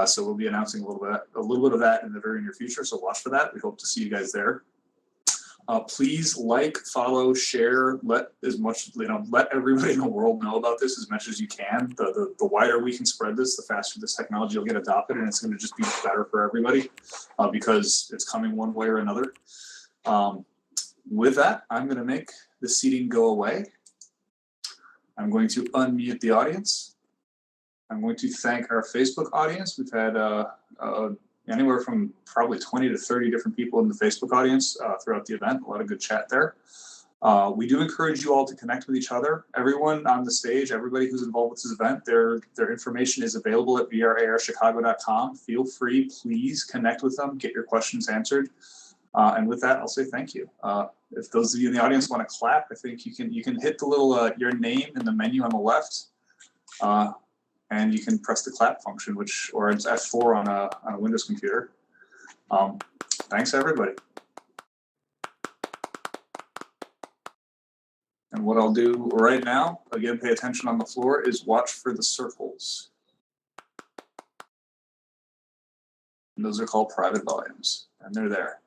B: So we'll be announcing a little bit of that in the very near future. So watch for that. We hope to see you guys there. Please follow, share, let everybody in the world know about this as much as you can. The wider we can spread this, the faster this technology will get adopted, and it's going to just be better for everybody because it's coming one way or another. With that, I'm going to make the seating go away. I'm going to unmute the audience. I'm going to thank our Facebook audience. We've had anywhere from probably 20 to 30 different people in the Facebook audience throughout the event. A lot of good chat there. We do encourage you all to connect with each other. Everyone on the stage, everybody who's involved with this event, their information is available at vrarchicago.com. Feel free, please connect with them, get your questions answered. And with that, I'll say thank you. If those of you in the audience want to clap, I think you can hit the little your name in the menu on the left. And you can press the clap function, or it's F4 on a Windows computer. Thanks, everybody. And what I'll do right now, again, pay attention on the floor, is watch for the circles. And those are called private volumes, and they're there.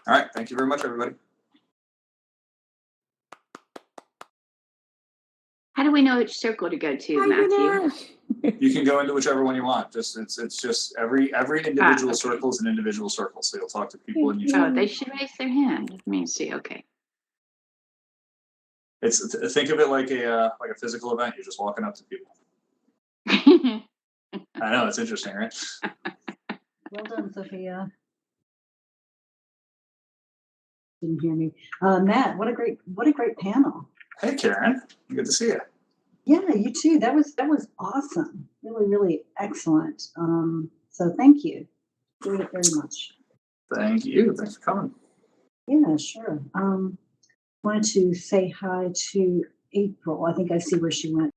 B: All right, thank you very much, everybody.
C: How do we know which circle to go to, Matthew?
B: You can go into whichever one you want. It's just every individual circle is an individual circle. So you'll talk to people in each one.
C: They should raise their hand. Let me see. Okay.
B: Think of it like a physical event. You're just walking up to people. I know, it's interesting, right?
L: Well done, Sophia. Didn't hear me. Matt, what a great panel.
B: Hey, Karen. Good to see you.
L: Yeah, you too. That was awesome. Really, really excellent. So thank you. Enjoyed it very much.
B: Thank you. Thanks for coming.
L: Yeah, sure. Wanted to say hi to April. I think I see where she went.